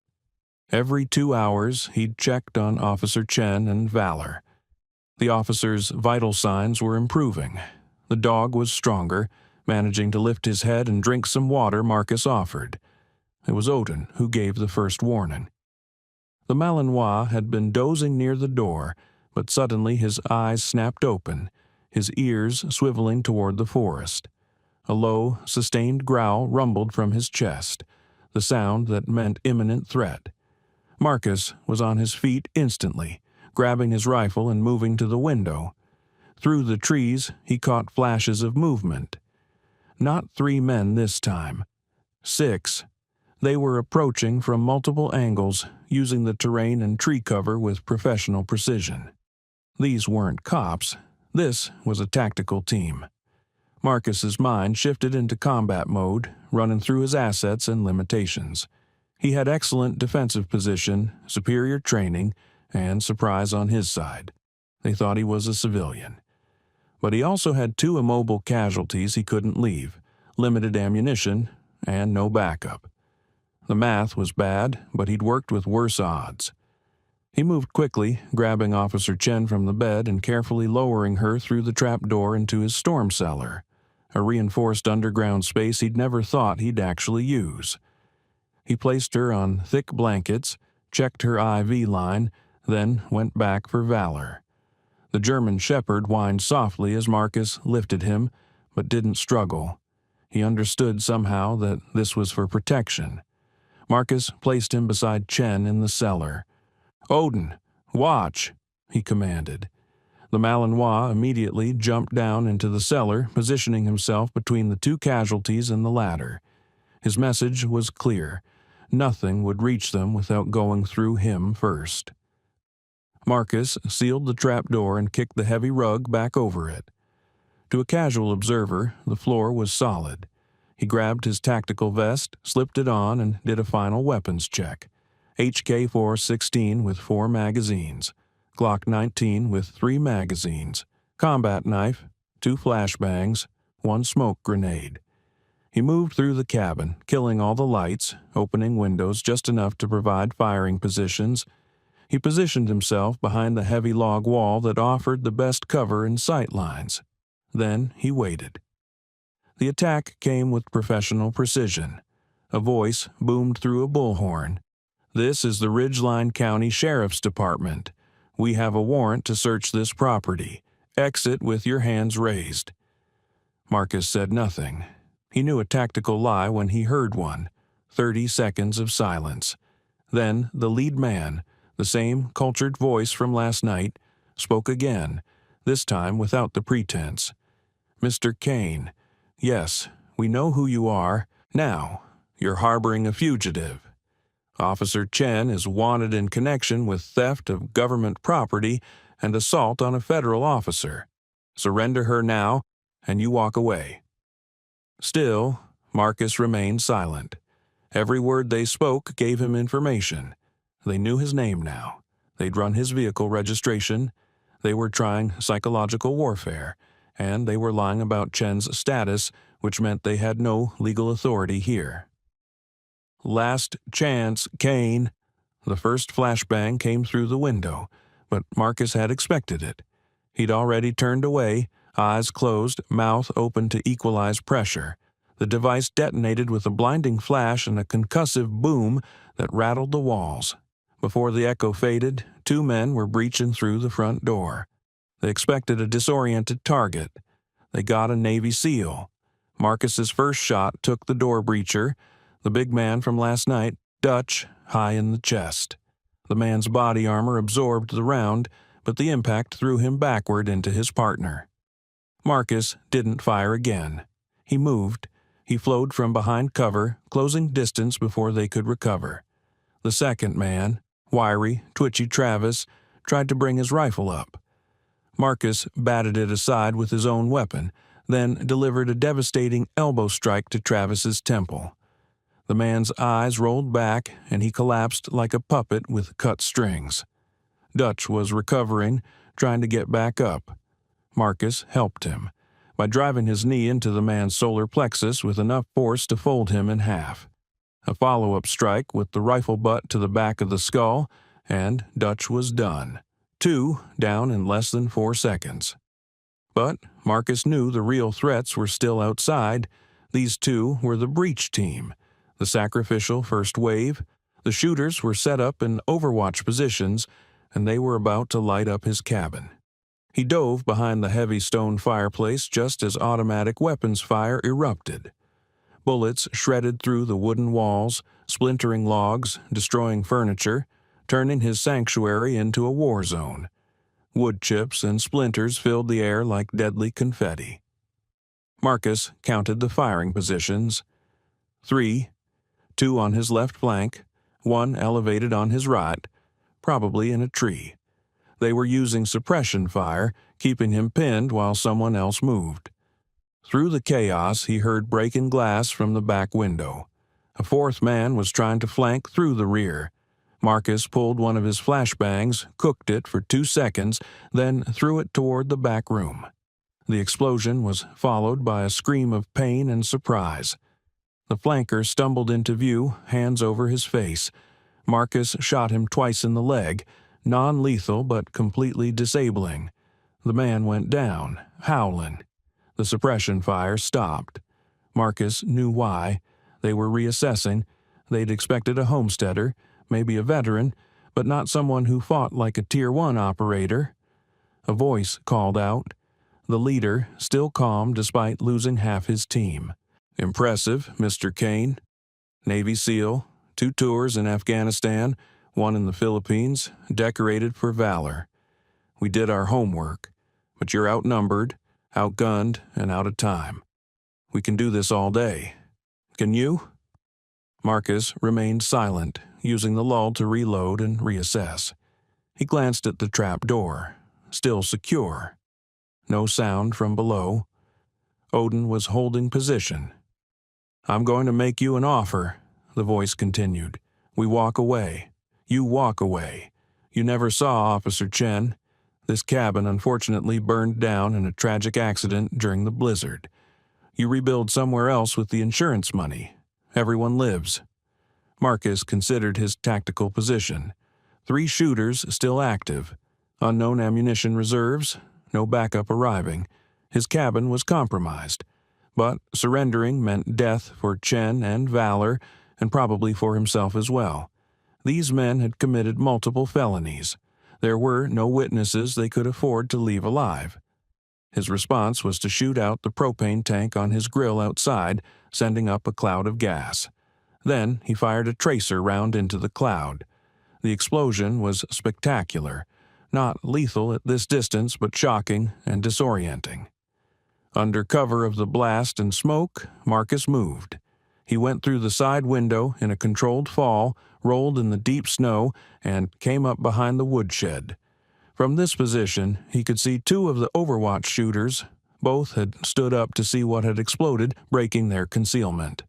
Every 2 hours he'd checked on Officer Chen and Valor. The officer's vital signs were improving. The dog was stronger, managing to lift his head and drink some water Marcus offered. It was Odin who gave the first warning. The Malinois had been dozing near the door, but suddenly his eyes snapped open, his ears swiveling toward the forest. A low, sustained growl rumbled from his chest, the sound that meant imminent threat. Marcus was on his feet instantly, grabbing his rifle and moving to the window. Through the trees, he caught flashes of movement. Not 3 men this time. 6. They were approaching from multiple angles, using the terrain and tree cover with professional precision. These weren't cops. This was a tactical team. Marcus's mind shifted into combat mode, running through his assets and limitations. He had excellent defensive position, superior training, and surprise on his side. They thought he was a civilian. But he also had 2 immobile casualties he couldn't leave, limited ammunition, and no backup. The math was bad, but he'd worked with worse odds. He moved quickly, grabbing Officer Chen from the bed and carefully lowering her through the trapdoor into his storm cellar, a reinforced underground space he'd never thought he'd actually use. He placed her on thick blankets, checked her IV line, then went back for Valor. The German shepherd whined softly as Marcus lifted him, but didn't struggle. He understood somehow that this was for protection. Marcus placed him beside Chen in the cellar. "Odin, watch," he commanded. The Malinois immediately jumped down into the cellar, positioning himself between the 2 casualties and the ladder. His message was clear. Nothing would reach them without going through him first. Marcus sealed the trapdoor and kicked the heavy rug back over it. To a casual observer, the floor was solid. He grabbed his tactical vest, slipped it on, and did a final weapons check. HK-416 with 4 magazines, Glock 19 with 3 magazines, combat knife, 2 flashbangs, 1 smoke grenade. He moved through the cabin, killing all the lights, opening windows just enough to provide firing positions. He positioned himself behind the heavy log wall that offered the best cover and sight lines. Then he waited. The attack came with professional precision. A voice boomed through a bullhorn. "This is the Ridgeline County Sheriff's Department. We have a warrant to search this property. Exit with your hands raised." Marcus said nothing. He knew a tactical lie when he heard one. 30 seconds of silence. Then the lead man, the same cultured voice from last night, spoke again, this time without the pretense. "Mr. Kane, yes, we know who you are. Now, you're harboring a fugitive. Officer Chen is wanted in connection with theft of government property and assault on a federal officer. Surrender her now, and you walk away." Still, Marcus remained silent. Every word they spoke gave him information. They knew his name now. They'd run his vehicle registration. They were trying psychological warfare, and they were lying about Chen's status, which meant they had no legal authority here. "Last chance, Kane." The first flashbang came through the window, but Marcus had expected it. He'd already turned away, eyes closed, mouth open to equalize pressure. The device detonated with a blinding flash and a concussive boom that rattled the walls. Before the echo faded, 2 men were breaching through the front door. They expected a disoriented target. They got a Navy SEAL. Marcus's first shot took the door breacher, the big man from last night, Dutch, high in the chest. The man's body armor absorbed the round, but the impact threw him backward into his partner. Marcus didn't fire again. He moved. He flowed from behind cover, closing distance before they could recover. The second man, wiry, twitchy Travis, tried to bring his rifle up. Marcus batted it aside with his own weapon, then delivered a devastating elbow strike to Travis's temple. The man's eyes rolled back, and he collapsed like a puppet with cut strings. Dutch was recovering, trying to get back up. Marcus helped him by driving his knee into the man's solar plexus with enough force to fold him in half. A follow-up strike with the rifle butt to the back of the skull, and Dutch was done. 2 down in less than 4 seconds. But Marcus knew the real threats were still outside. These two were the breach team, the sacrificial first wave. The shooters were set up in overwatch positions, and they were about to light up his cabin. He dove behind the heavy stone fireplace just as automatic weapons fire erupted. Bullets shredded through the wooden walls, splintering logs, destroying furniture, turning his sanctuary into a war zone. Wood chips and splinters filled the air like deadly confetti. Marcus counted the firing positions. 3, 2 on his left flank, 1 elevated on his right, probably in a tree. They were using suppression fire, keeping him pinned while someone else moved. Through the chaos, he heard breaking glass from the back window. A fourth man was trying to flank through the rear. Marcus pulled one of his flashbangs, cooked it for 2 seconds, then threw it toward the back room. The explosion was followed by a scream of pain and surprise. The flanker stumbled into view, hands over his face. Marcus shot him twice in the leg, non-lethal but completely disabling. The man went down, howling. The suppression fire stopped. Marcus knew why. They were reassessing. They'd expected a homesteader, maybe a veteran, but not someone who fought like a Tier 1 operator. A voice called out. The leader, still calm despite losing half his team. "Impressive, Mr. Kane. Navy SEAL, 2 tours in Afghanistan, 1 in the Philippines, decorated for valor. We did our homework, but you're outnumbered, outgunned, and out of time. We can do this all day. Can you?" Marcus remained silent, using the lull to reload and reassess. He glanced at the trap door, still secure. No sound from below. Odin was holding position. "I'm going to make you an offer," the voice continued. "We walk away. You walk away. You never saw Officer Chen. This cabin unfortunately burned down in a tragic accident during the blizzard. You rebuild somewhere else with the insurance money. Everyone lives." Marcus considered his tactical position. 3 shooters still active. Unknown ammunition reserves. No backup arriving. His cabin was compromised. But surrendering meant death for Chen and Valor, and probably for himself as well. These men had committed multiple felonies. There were no witnesses they could afford to leave alive. His response was to shoot out the propane tank on his grill outside, sending up a cloud of gas. Then he fired a tracer round into the cloud. The explosion was spectacular, not lethal at this distance but shocking and disorienting. Under cover of the blast and smoke, Marcus moved. He went through the side window in a controlled fall, rolled in the deep snow, and came up behind the woodshed. From this position, he could see 2 of the Overwatch shooters. Both had stood up to see what had exploded, breaking their concealment.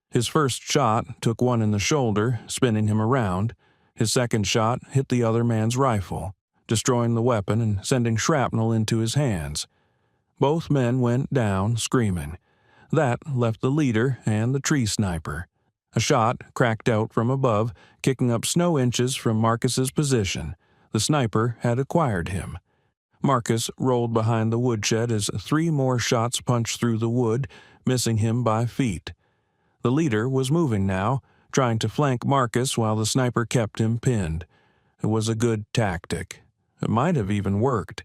His first shot took one in the shoulder, spinning him around. His second shot hit the other man's rifle, destroying the weapon and sending shrapnel into his hands. Both men went down, screaming. That left the leader and the tree sniper. A shot cracked out from above, kicking up snow inches from Marcus's position. The sniper had acquired him. Marcus rolled behind the woodshed as 3 more shots punched through the wood, missing him by feet. The leader was moving now, trying to flank Marcus while the sniper kept him pinned. It was a good tactic. It might have even worked,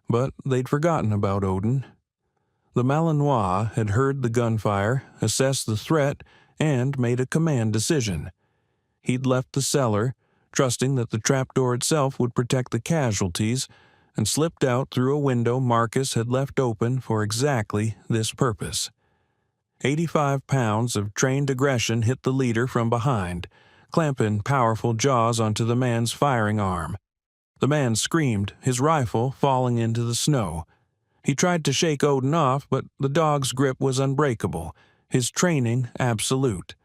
but they'd forgotten about Odin. The Malinois had heard the gunfire, assessed the threat, and made a command decision. He'd left the cellar, trusting that the trapdoor itself would protect the casualties, and slipped out through a window Marcus had left open for exactly this purpose. 85 pounds of trained aggression hit the leader from behind, clamping powerful jaws onto the man's firing arm. The man screamed, his rifle falling into the snow. He tried to shake Odin off, but the dog's grip was unbreakable, his training absolute.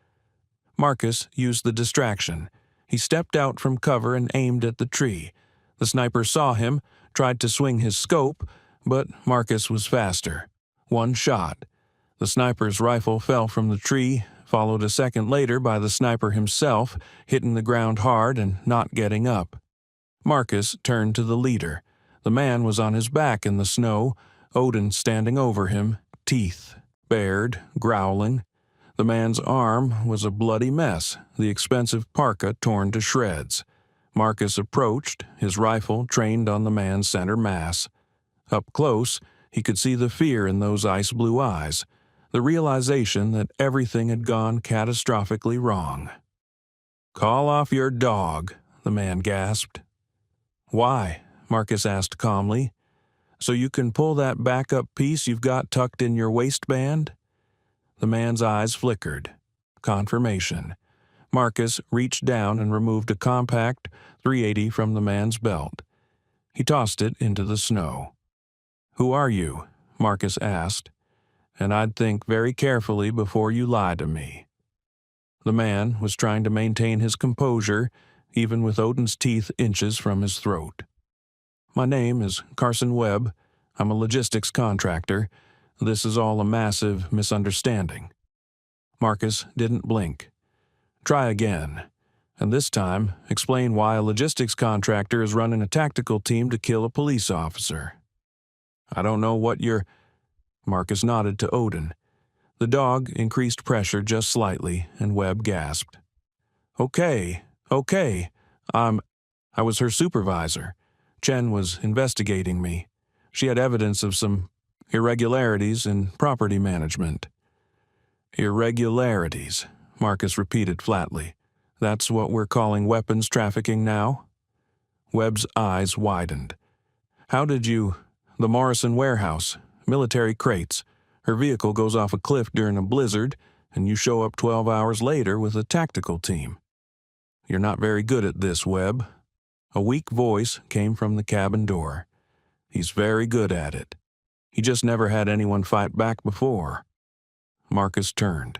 Marcus used the distraction. He stepped out from cover and aimed at the tree. The sniper saw him, tried to swing his scope, but Marcus was faster. One shot. The sniper's rifle fell from the tree, followed a second later by the sniper himself, hitting the ground hard and not getting up. Marcus turned to the leader. The man was on his back in the snow, Odin standing over him, teeth bared, growling. The man's arm was a bloody mess, the expensive parka torn to shreds. Marcus approached, his rifle trained on the man's center mass. Up close, he could see the fear in those ice-blue eyes, the realization that everything had gone catastrophically wrong. "Call off your dog," the man gasped. "Why?" Marcus asked calmly. "So you can pull that backup piece you've got tucked in your waistband?" The man's eyes flickered. Confirmation. Marcus reached down and removed a compact .380 from the man's belt. He tossed it into the snow. "Who are you?" Marcus asked. "And I'd think very carefully before you lie to me." The man was trying to maintain his composure, even with Odin's teeth inches from his throat. "My name is Carson Webb. I'm a logistics contractor. This is all a massive misunderstanding." Marcus didn't blink. "Try again. And this time, explain why a logistics contractor is running a tactical team to kill a police officer." "I don't know what you're—" Marcus nodded to Odin. The dog increased pressure just slightly, and Webb gasped. Okay. I was her supervisor. Chen was investigating me. She had evidence of some irregularities in property management." "Irregularities," Marcus repeated flatly. "That's what we're calling weapons trafficking now?" Webb's eyes widened. "How did you— the Morrison warehouse, military crates. Her vehicle goes off a cliff during a blizzard, and you show up 12 hours later with a tactical team. You're not very good at this, Webb." A weak voice came from the cabin door. "He's very good at it. He just never had anyone fight back before." Marcus turned.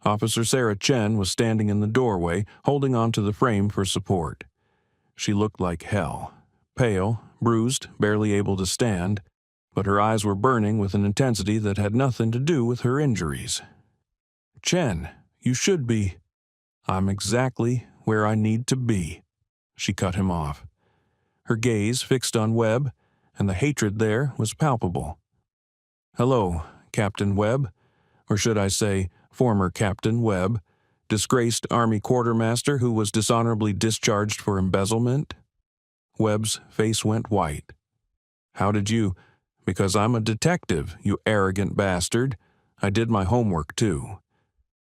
Officer Sarah Chen was standing in the doorway, holding onto the frame for support. She looked like hell. Pale, bruised, barely able to stand, but her eyes were burning with an intensity that had nothing to do with her injuries. "Chen, you should be—" "I'm exactly where I need to be," she cut him off. Her gaze fixed on Webb, and the hatred there was palpable. "Hello, Captain Webb, or should I say, former Captain Webb, disgraced Army quartermaster who was dishonorably discharged for embezzlement." Webb's face went white. "How did you—" "Because I'm a detective, you arrogant bastard. I did my homework, too."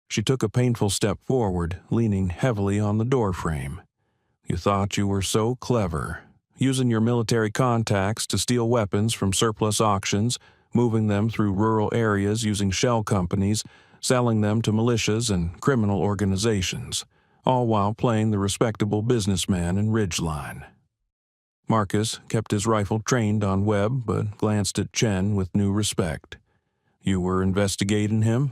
She took a painful step forward, leaning heavily on the doorframe. "You thought you were so clever, using your military contacts to steal weapons from surplus auctions, moving them through rural areas using shell companies, selling them to militias and criminal organizations, all while playing the respectable businessman in Ridgeline." Marcus kept his rifle trained on Webb, but glanced at Chen with new respect. "You were investigating him?"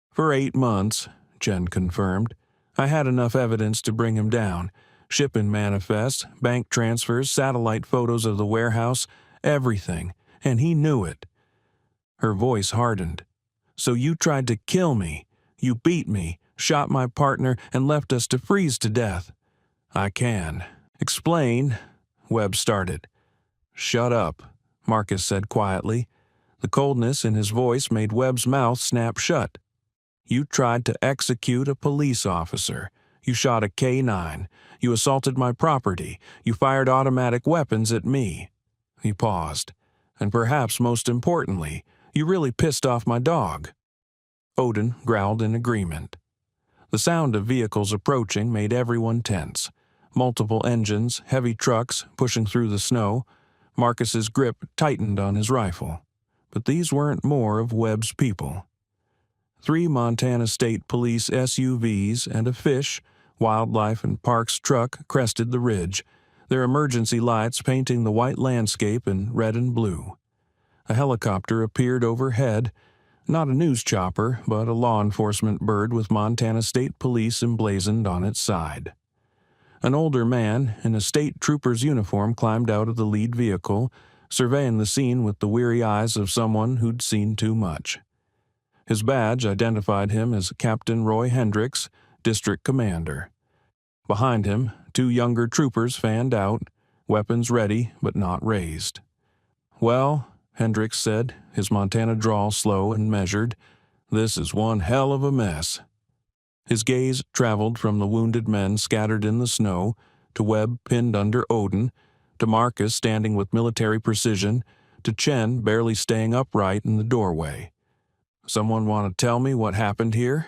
"For 8 months, Chen confirmed. "I had enough evidence to bring him down. Shipping manifests, bank transfers, satellite photos of the warehouse, everything, and he knew it." Her voice hardened. "So you tried to kill me. You beat me, shot my partner, and left us to freeze to death." "I can explain," Webb started. "Shut up," Marcus said quietly. The coldness in his voice made Webb's mouth snap shut. "You tried to execute a police officer. You shot a K9. You assaulted my property. You fired automatic weapons at me." He paused. "And perhaps most importantly, You really pissed off my dog." Odin growled in agreement. The sound of vehicles approaching made everyone tense. Multiple engines, heavy trucks pushing through the snow. Marcus's grip tightened on his rifle. But these weren't more of Webb's people. 3 Montana State Police SUVs and a fish, wildlife, and parks truck crested the ridge, their emergency lights painting the white landscape in red and blue. A helicopter appeared overhead, not a news chopper, but a law enforcement bird with Montana State Police emblazoned on its side. An older man in a state trooper's uniform climbed out of the lead vehicle, surveying the scene with the weary eyes of someone who'd seen too much. His badge identified him as Captain Roy Hendricks, District Commander. Behind him, 2 younger troopers fanned out, weapons ready but not raised. "Well," Hendricks said, his Montana drawl slow and measured, "this is one hell of a mess." His gaze traveled from the wounded men scattered in the snow, to Webb pinned under Odin, to Marcus standing with military precision, to Chen barely staying upright in the doorway. "Someone want to tell me what happened here?"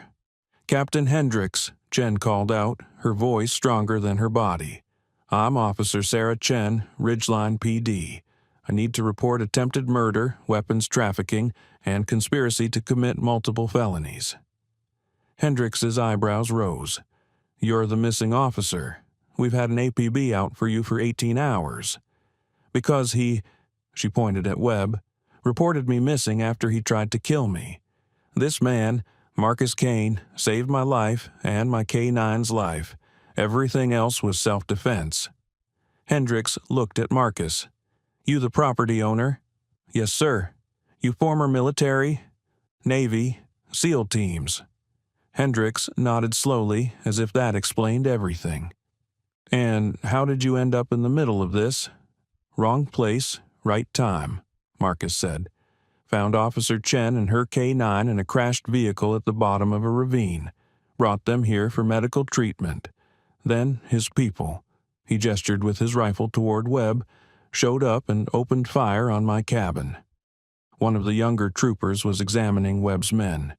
"Captain Hendricks," Chen called out, her voice stronger than her body. "I'm Officer Sarah Chen, Ridgeline PD. I need to report attempted murder, weapons trafficking, and conspiracy to commit multiple felonies." Hendricks's eyebrows rose. "You're the missing officer. We've had an APB out for you for 18 hours. Because she pointed at Webb, reported me missing after he tried to kill me. This man, Marcus Kane, saved my life and my K9's life. Everything else was self-defense." Hendricks looked at Marcus. "You the property owner?" "Yes, sir." "You former military?" "Navy, SEAL teams." Hendricks nodded slowly, as if that explained everything. "And how did you end up in the middle of this?" "Wrong place, right time," Marcus said. "Found Officer Chen and her K9 in a crashed vehicle at the bottom of a ravine. Brought them here for medical treatment. Then his people," he gestured with his rifle toward Webb, "showed up and opened fire on my cabin." One of the younger troopers was examining Webb's men.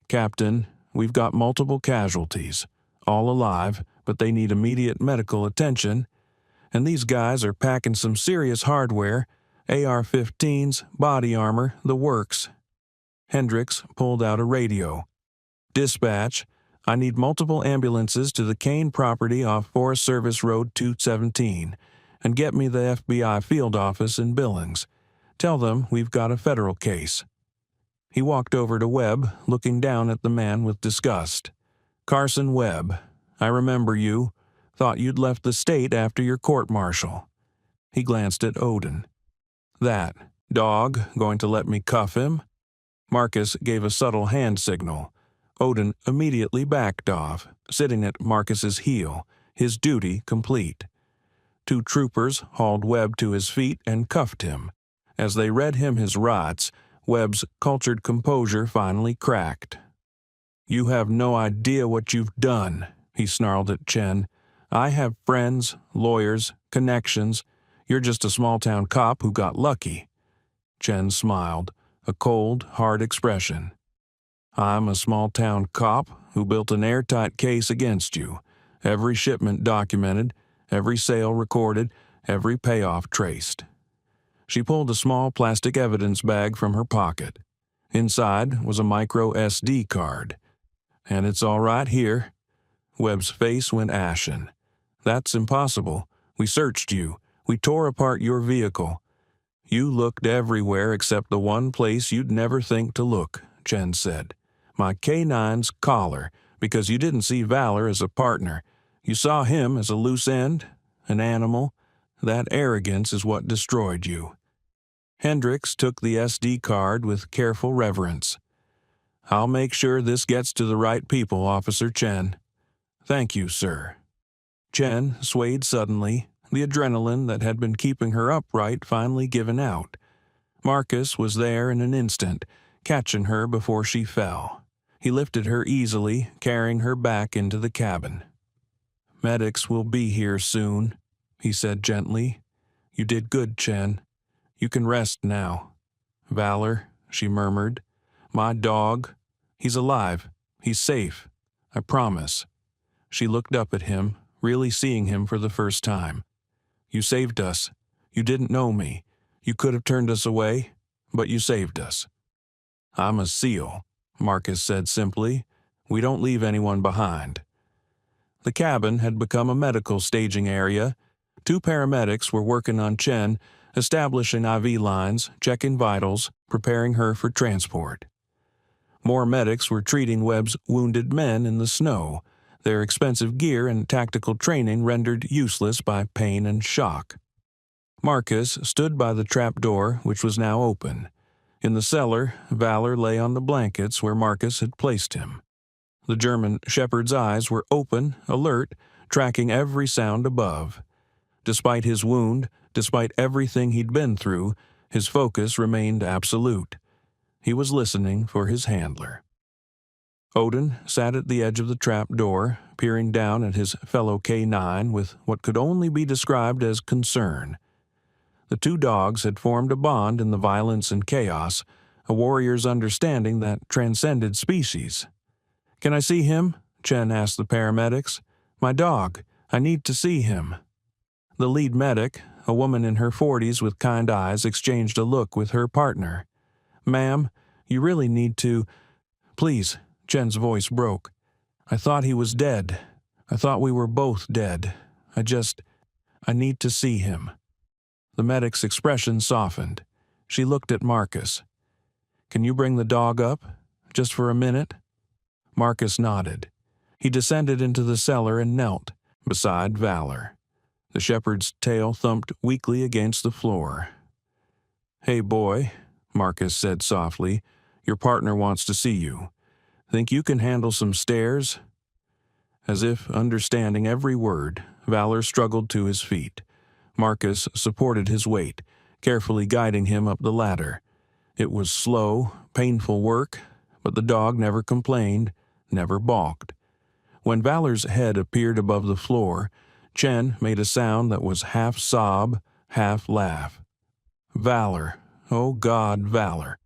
"Captain, we've got multiple casualties, all alive, but they need immediate medical attention. And these guys are packing some serious hardware, AR-15s, body armor, the works." Hendricks pulled out a radio. "Dispatch, I need multiple ambulances to the Kane property off Forest Service Road 217, and get me the FBI field office in Billings. Tell them we've got a federal case." He walked over to Webb, looking down at the man with disgust. "Carson Webb, I remember you. Thought you'd left the state after your court-martial." He glanced at Odin. "That dog going to let me cuff him?" Marcus gave a subtle hand signal. Odin immediately backed off, sitting at Marcus's heel, his duty complete. 2 troopers hauled Webb to his feet and cuffed him. As they read him his rights, Webb's cultured composure finally cracked. "You have no idea what you've done," he snarled at Chen. "I have friends, lawyers, connections. You're just a small-town cop who got lucky." Chen smiled, a cold, hard expression. "I'm a small-town cop who built an airtight case against you. Every shipment documented, every sale recorded, every payoff traced." She pulled a small plastic evidence bag from her pocket. Inside was a micro SD card. "And it's all right here." Webb's face went ashen. "That's impossible. We searched you. We tore apart your vehicle. You looked everywhere except the one place you'd never think to look," Chen said. "My K9's collar, because you didn't see Valor as a partner. You saw him as a loose end, an animal. That arrogance is what destroyed you." Hendricks took the SD card with careful reverence. "I'll make sure this gets to the right people, Officer Chen." "Thank you, sir." Chen swayed suddenly, the adrenaline that had been keeping her upright finally given out. Marcus was there in an instant, catching her before she fell. He lifted her easily, carrying her back into the cabin. "Medics will be here soon," he said gently. "You did good, Chen. You can rest now. Valor, she murmured. "My dog. He's alive. He's safe. I promise." She looked up at him, really seeing him for the first time. "You saved us. You didn't know me. You could have turned us away, but you saved us." "I'm a SEAL," Marcus said simply. "We don't leave anyone behind." The cabin had become a medical staging area. 2 paramedics were working on Chen, establishing IV lines, checking vitals, preparing her for transport. More medics were treating Webb's wounded men in the snow, their expensive gear and tactical training rendered useless by pain and shock. Marcus stood by the trap door, which was now open. In the cellar, Valor lay on the blankets where Marcus had placed him. The German shepherd's eyes were open, alert, tracking every sound above. Despite his wound, despite everything he'd been through, his focus remained absolute. He was listening for his handler. Odin sat at the edge of the trap door, peering down at his fellow K9 with what could only be described as concern. The 2 dogs had formed a bond in the violence and chaos, a warrior's understanding that transcended species. "Can I see him?" Chen asked the paramedics. "My dog. I need to see him." The lead medic, a woman in her 40s with kind eyes, exchanged a look with her partner. "Ma'am, you really need to—" "Please," Chen's voice broke. "I thought he was dead. I thought we were both dead. I need to see him." The medic's expression softened. She looked at Marcus. "Can you bring the dog up? Just for a minute?" Marcus nodded. He descended into the cellar and knelt beside Valor. The shepherd's tail thumped weakly against the floor. "Hey, boy," Marcus said softly, "your partner wants to see you. Think you can handle some stairs?" As if understanding every word, Valor struggled to his feet. Marcus supported his weight, carefully guiding him up the ladder. It was slow, painful work, but the dog never complained, never balked. When Valor's head appeared above the floor, Chen made a sound that was half sob, half laugh. "Valor. Oh God, Valor."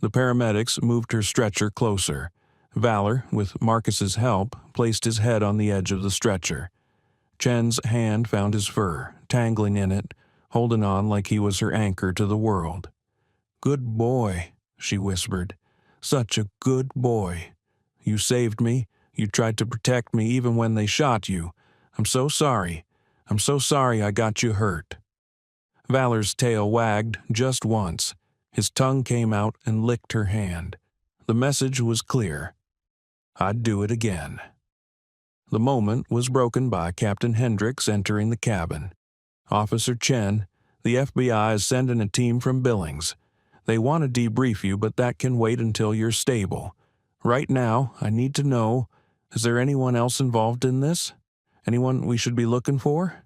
The paramedics moved her stretcher closer. Valor, with Marcus's help, placed his head on the edge of the stretcher. Chen's hand found his fur, tangling in it, holding on like he was her anchor to the world. "Good boy," she whispered. "Such a good boy. You saved me. You tried to protect me even when they shot you. I'm so sorry. I'm so sorry I got you hurt." Valor's tail wagged just once. His tongue came out and licked her hand. The message was clear. I'd do it again. The moment was broken by Captain Hendricks entering the cabin. "Officer Chen, the FBI is sending a team from Billings. They want to debrief you, but that can wait until you're stable. Right now, I need to know, is there anyone else involved in this? Anyone we should be looking for?"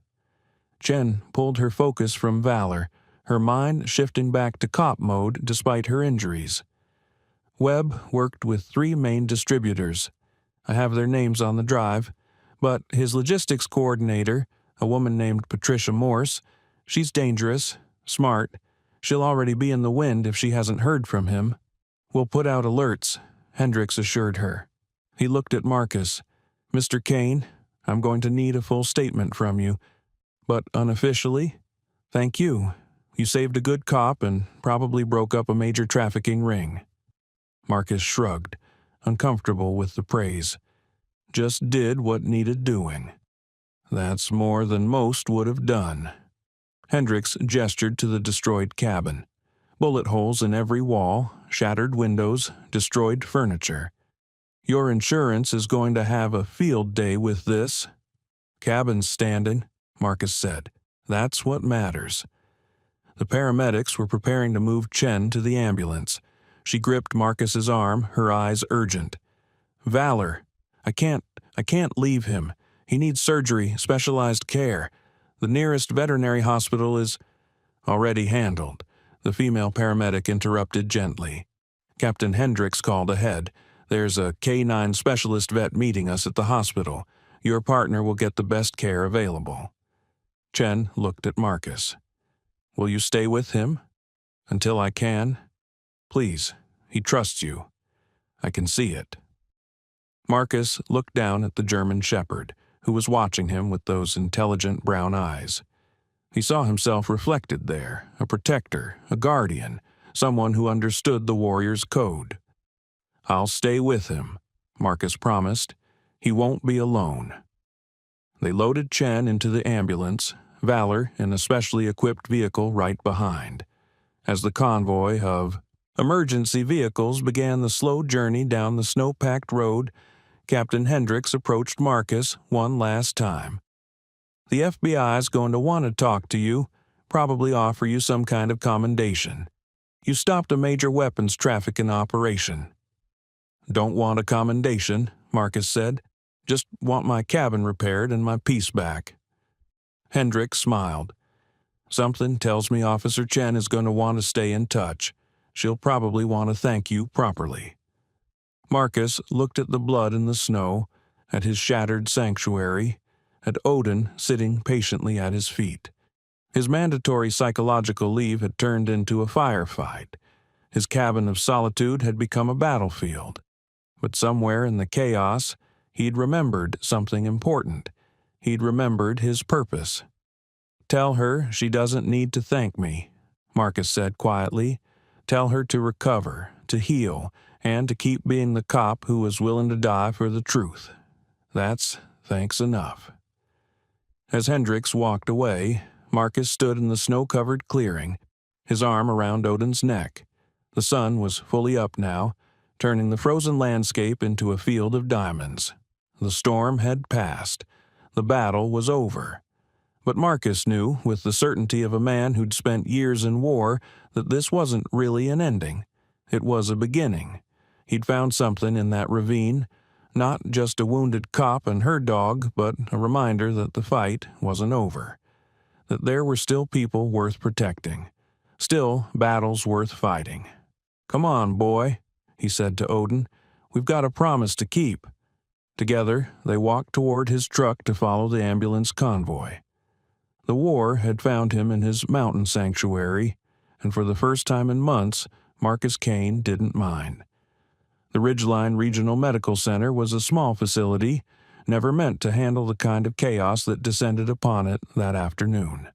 Chen pulled her focus from Valor, her mind shifting back to cop mode despite her injuries. "Webb worked with 3 main distributors. I have their names on the drive, but his logistics coordinator, a woman named Patricia Morse, she's dangerous, smart. She'll already be in the wind if she hasn't heard from him. We'll put out alerts," Hendricks assured her. He looked at Marcus. "Mr. Kane, I'm going to need a full statement from you. But unofficially, thank you. You saved a good cop and probably broke up a major trafficking ring." Marcus shrugged, uncomfortable with the praise. "Just did what needed doing." "That's more than most would have done." Hendricks gestured to the destroyed cabin. Bullet holes in every wall, shattered windows, destroyed furniture. "Your insurance is going to have a field day with this." "Cabin's standing," Marcus said. "That's what matters." The paramedics were preparing to move Chen to the ambulance. She gripped Marcus's arm, her eyes urgent. "Valor, I can't leave him. He needs surgery, specialized care. The nearest veterinary hospital is—" "Already handled," the female paramedic interrupted gently. Captain Hendricks called ahead. "There's a K9 specialist vet meeting us at the hospital. Your partner will get the best care available." Chen looked at Marcus. "Will you stay with him? Until I can?" Please, he trusts you. I can see it." Marcus looked down at the German shepherd, who was watching him with those intelligent brown eyes. He saw himself reflected there, a protector, a guardian, someone who understood the warrior's code. "I'll stay with him," Marcus promised. "He won't be alone." They loaded Chen into the ambulance, Valor in a specially equipped vehicle right behind. As the convoy of emergency vehicles began the slow journey down the snow-packed road, Captain Hendricks approached Marcus one last time. "The FBI's going to want to talk to you, probably offer you some kind of commendation. You stopped a major weapons trafficking operation." "Don't want a commendation," Marcus said. "Just want my cabin repaired and my piece back." Hendricks smiled. "Something tells me Officer Chen is going to want to stay in touch. She'll probably want to thank you properly." Marcus looked at the blood in the snow, at his shattered sanctuary, at Odin sitting patiently at his feet. His mandatory psychological leave had turned into a firefight. His cabin of solitude had become a battlefield. But somewhere in the chaos, he'd remembered something important. He'd remembered his purpose. "Tell her she doesn't need to thank me," Marcus said quietly. "Tell her to recover, to heal, and to keep being the cop who was willing to die for the truth. That's thanks enough." As Hendricks walked away, Marcus stood in the snow-covered clearing, his arm around Odin's neck. The sun was fully up now, turning the frozen landscape into a field of diamonds. The storm had passed. The battle was over. But Marcus knew, with the certainty of a man who'd spent years in war, that this wasn't really an ending. It was a beginning. He'd found something in that ravine, not just a wounded cop and her dog, but a reminder that the fight wasn't over. That there were still people worth protecting. Still battles worth fighting. "Come on, boy," he said to Odin. "We've got a promise to keep." Together, they walked toward his truck to follow the ambulance convoy. The war had found him in his mountain sanctuary, and for the first time in months, Marcus Kane didn't mind. The Ridgeline Regional Medical Center was a small facility, never meant to handle the kind of chaos that descended upon it that afternoon.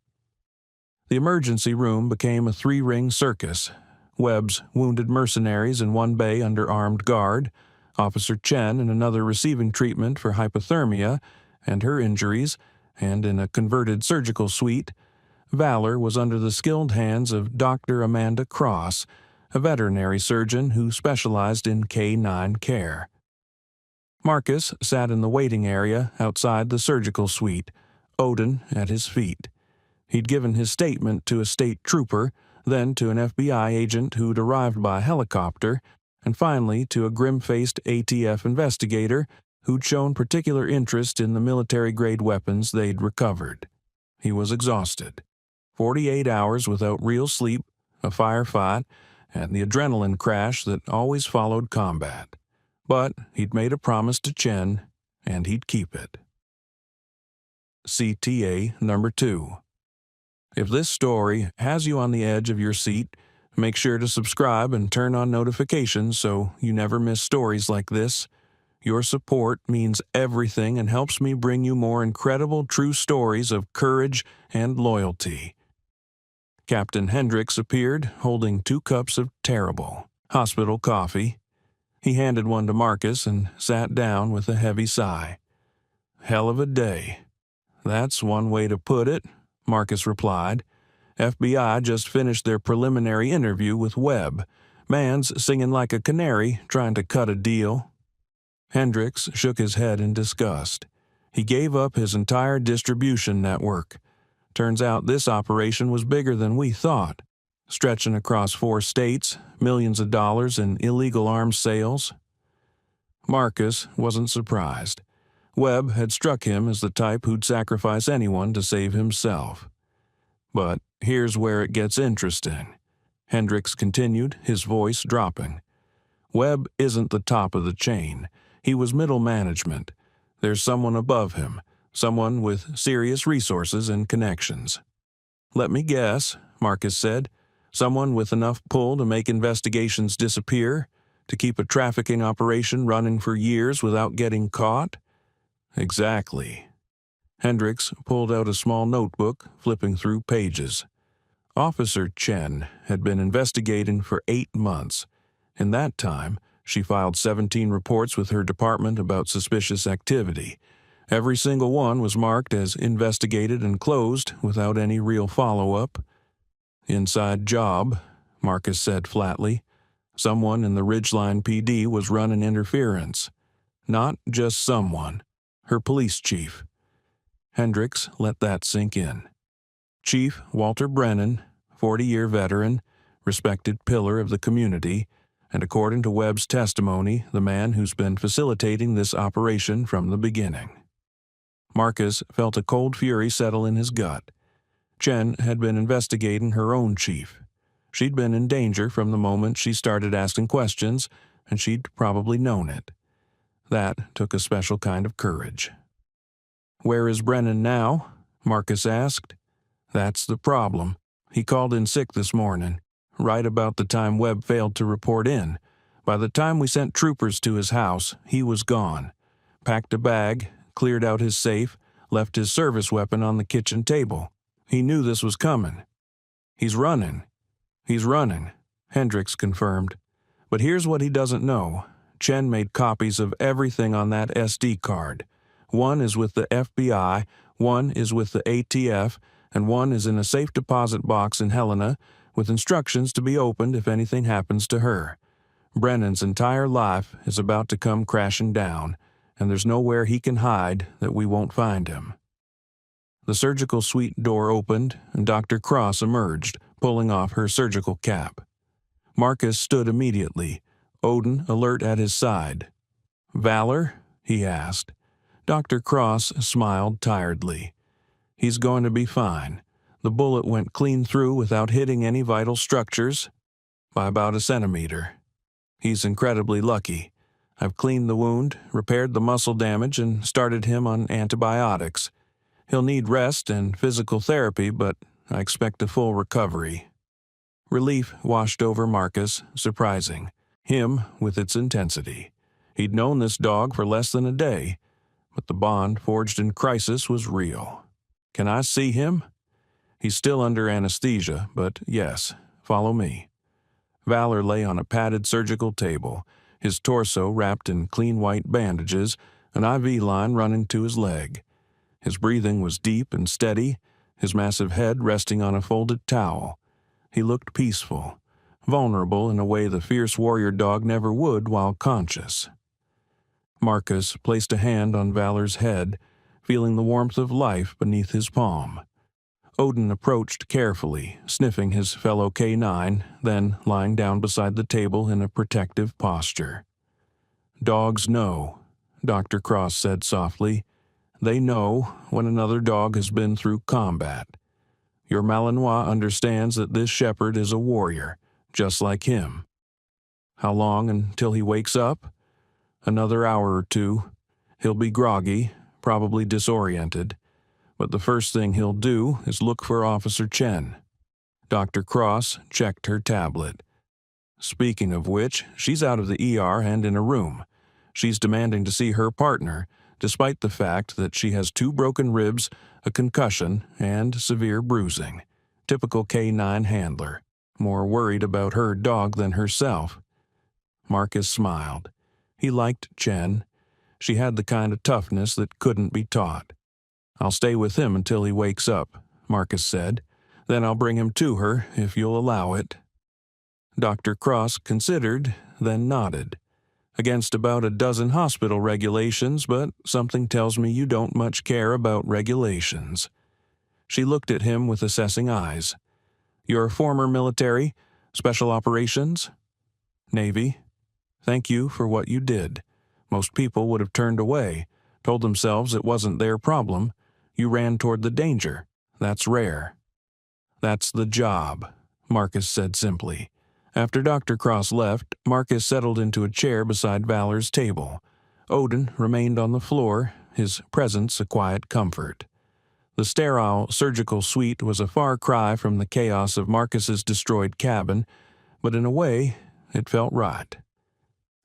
The emergency room became a three-ring circus. Webb's wounded mercenaries in one bay under armed guard, Officer Chen in another receiving treatment for hypothermia and her injuries, and in a converted surgical suite, Valor was under the skilled hands of Dr. Amanda Cross, a veterinary surgeon who specialized in K9 care. Marcus sat in the waiting area outside the surgical suite, Odin at his feet. He'd given his statement to a state trooper, then to an FBI agent who'd arrived by helicopter, and finally to a grim-faced ATF investigator who'd shown particular interest in the military-grade weapons they'd recovered. He was exhausted. 48 hours without real sleep, a firefight, and the adrenaline crash that always followed combat. But he'd made a promise to Chen, and he'd keep it. CTA number 2. If this story has you on the edge of your seat, make sure to subscribe and turn on notifications so you never miss stories like this. Your support means everything and helps me bring you more incredible true stories of courage and loyalty. Captain Hendricks appeared, holding 2 cups of terrible hospital coffee. He handed one to Marcus and sat down with a heavy sigh. "Hell of a day." "That's one way to put it," Marcus replied. "FBI just finished their preliminary interview with Webb. Man's singing like a canary, trying to cut a deal." Hendricks shook his head in disgust. He gave up his entire distribution network. Turns out this operation was bigger than we thought, stretching across 4 states, millions of dollars in illegal arms sales. Marcus wasn't surprised. Webb had struck him as the type who'd sacrifice anyone to save himself. But here's where it gets interesting, Hendricks continued, his voice dropping. Webb isn't the top of the chain. He was middle management. There's someone above him, someone with serious resources and connections. "Let me guess," Marcus said. Someone with enough pull to make investigations disappear, to keep a trafficking operation running for years without getting caught? Exactly. Hendricks pulled out a small notebook, flipping through pages. Officer Chen had been investigating for 8 months. In that time, she filed 17 reports with her department about suspicious activity. Every single one was marked as investigated and closed without any real follow-up. Inside job, Marcus said flatly. Someone in the Ridgeline PD was running interference. Not just someone. Her police chief. Hendricks let that sink in. Chief Walter Brennan, 40-year veteran, respected pillar of the community, and according to Webb's testimony, the man who's been facilitating this operation from the beginning. Marcus felt a cold fury settle in his gut. Chen had been investigating her own chief. She'd been in danger from the moment she started asking questions, and she'd probably known it. That took a special kind of courage. "Where is Brennan now?" Marcus asked. "That's the problem. He called in sick this morning, right about the time Webb failed to report in. By the time we sent troopers to his house, he was gone. Packed a bag, cleared out his safe, left his service weapon on the kitchen table. He knew this was coming." "He's running." "He's running," Hendricks confirmed. "But here's what he doesn't know. Chen made copies of everything on that SD card. One is with the FBI, one is with the ATF, and one is in a safe deposit box in Helena with instructions to be opened if anything happens to her. Brennan's entire life is about to come crashing down, and there's nowhere he can hide that we won't find him." The surgical suite door opened, and Dr. Cross emerged, pulling off her surgical cap. Marcus stood immediately, Odin alert at his side. "Valor?" he asked. Dr. Cross smiled tiredly. "He's going to be fine. The bullet went clean through without hitting any vital structures, by about a centimeter. He's incredibly lucky. I've cleaned the wound, repaired the muscle damage, and started him on antibiotics. He'll need rest and physical therapy, but I expect a full recovery." Relief washed over Marcus, surprising. Him with its intensity. He'd known this dog for less than a day, but the bond forged in crisis was real. "Can I see him?" "He's still under anesthesia, but yes, follow me." Valor lay on a padded surgical table, his torso wrapped in clean white bandages, an IV line running to his leg. His breathing was deep and steady, his massive head resting on a folded towel. He looked peaceful, vulnerable in a way the fierce warrior dog never would while conscious. Marcus placed a hand on Valor's head, feeling the warmth of life beneath his palm. Odin approached carefully, sniffing his fellow K9, then lying down beside the table in a protective posture. "Dogs know," Dr. Cross said softly. "They know when another dog has been through combat. Your Malinois understands that this shepherd is a warrior, just like him. How long until he wakes up? Another hour or two. He'll be groggy, probably disoriented, but the first thing he'll do is look for Officer Chen." Dr. Cross checked her tablet. "Speaking of which, she's out of the ER and in a room. She's demanding to see her partner, despite the fact that she has 2 broken ribs, a concussion, and severe bruising. Typical K9 handler, more worried about her dog than herself." Marcus smiled. He liked Chen. She had the kind of toughness that couldn't be taught. "I'll stay with him until he wakes up," Marcus said. "Then I'll bring him to her, if you'll allow it." Dr. Cross considered, then nodded. "Against about a dozen hospital regulations, but something tells me you don't much care about regulations." She looked at him with assessing eyes. "You're former military? Special operations?" "Navy." "Thank you for what you did. Most people would have turned away, told themselves it wasn't their problem. You ran toward the danger. That's rare." "That's the job," Marcus said simply. After Dr. Cross left, Marcus settled into a chair beside Valor's table. Odin remained on the floor, his presence a quiet comfort. The sterile surgical suite was a far cry from the chaos of Marcus's destroyed cabin, but in a way, it felt right.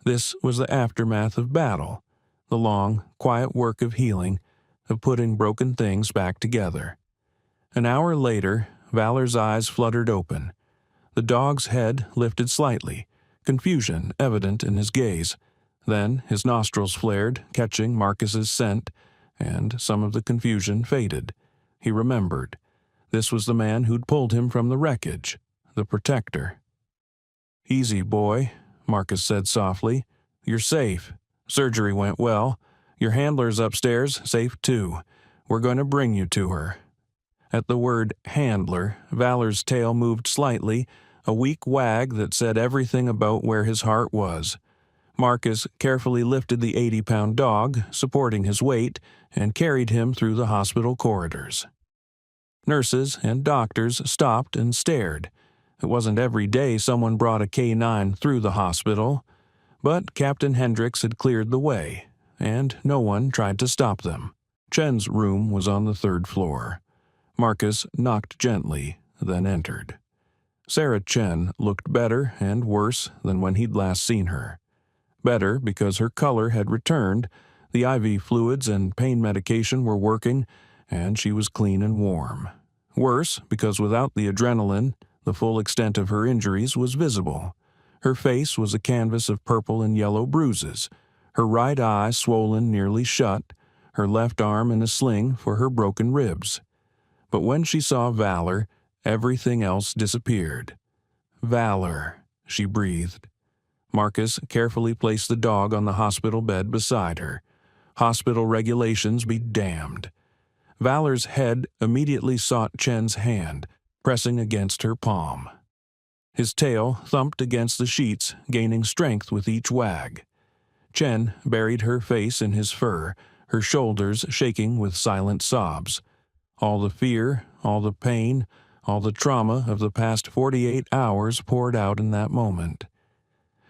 This was the aftermath of battle, the long, quiet work of healing, of putting broken things back together. An hour later, Valor's eyes fluttered open. The dog's head lifted slightly, confusion evident in his gaze. Then his nostrils flared, catching Marcus's scent, and some of the confusion faded. He remembered. This was the man who'd pulled him from the wreckage, the protector. "Easy, boy," Marcus said softly. "You're safe. Surgery went well. Your handler's upstairs, safe too. We're going to bring you to her." At the word handler, Valor's tail moved slightly, a weak wag that said everything about where his heart was. Marcus carefully lifted the 80-pound dog, supporting his weight, and carried him through the hospital corridors. Nurses and doctors stopped and stared. It wasn't every day someone brought a K9 through the hospital, but Captain Hendricks had cleared the way, and no one tried to stop them. Chen's room was on the 3rd floor. Marcus knocked gently, then entered. Sarah Chen looked better and worse than when he'd last seen her. Better because her color had returned, the IV fluids and pain medication were working, and she was clean and warm. Worse because without the adrenaline, the full extent of her injuries was visible. Her face was a canvas of purple and yellow bruises, her right eye swollen nearly shut, her left arm in a sling for her broken ribs. But when she saw Valor, everything else disappeared. "Valor," she breathed. Marcus carefully placed the dog on the hospital bed beside her. Hospital regulations be damned. Valor's head immediately sought Chen's hand, pressing against her palm. His tail thumped against the sheets, gaining strength with each wag. Chen buried her face in his fur, her shoulders shaking with silent sobs. All the fear, all the pain, all the trauma of the past 48 hours poured out in that moment.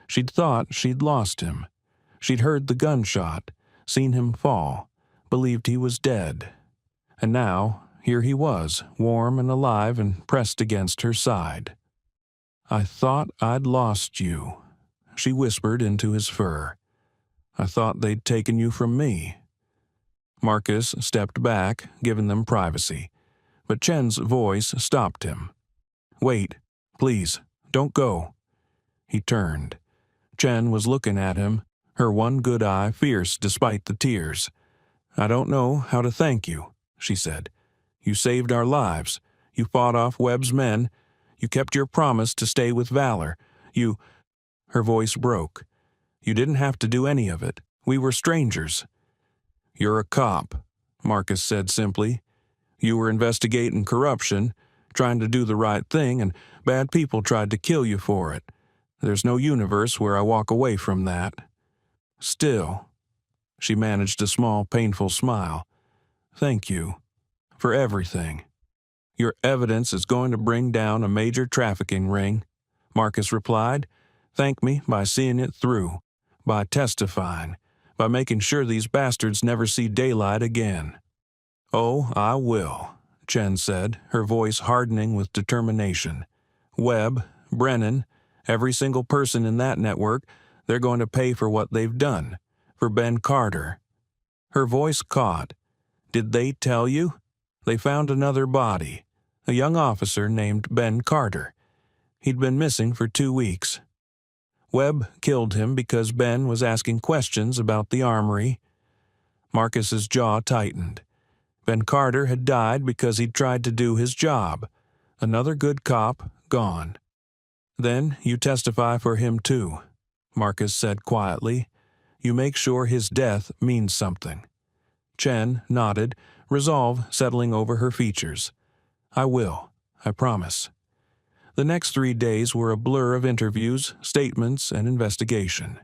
She'd thought she'd lost him. She'd heard the gunshot, seen him fall, believed he was dead. And now, here he was, warm and alive and pressed against her side. "I thought I'd lost you," she whispered into his fur. "I thought they'd taken you from me." Marcus stepped back, giving them privacy. But Chen's voice stopped him. "Wait, please, don't go." He turned. Chen was looking at him, her one good eye fierce despite the tears. "I don't know how to thank you," she said. "You saved our lives. You fought off Webb's men. You kept your promise to stay with Valor. You—" Her voice broke. "You didn't have to do any of it. We were strangers." "You're a cop," Marcus said simply. "You were investigating corruption, trying to do the right thing, and bad people tried to kill you for it. There's no universe where I walk away from that. Still," she managed a small, painful smile, "thank you for everything." "Your evidence is going to bring down a major trafficking ring," Marcus replied. "Thank me by seeing it through, by testifying, by making sure these bastards never see daylight again." "Oh, I will," Chen said, her voice hardening with determination. "Webb, Brennan, every single person in that network, they're going to pay for what they've done, for Ben Carter." Her voice caught. "Did they tell you? They found another body, a young officer named Ben Carter. He'd been missing for 2 weeks. Webb killed him because Ben was asking questions about the armory." Marcus's jaw tightened. Ben Carter had died because he'd tried to do his job. Another good cop, gone. "Then you testify for him too," Marcus said quietly. "You make sure his death means something." Chen nodded, resolve settling over her features. "I will, I promise." The next 3 days were a blur of interviews, statements, and investigation.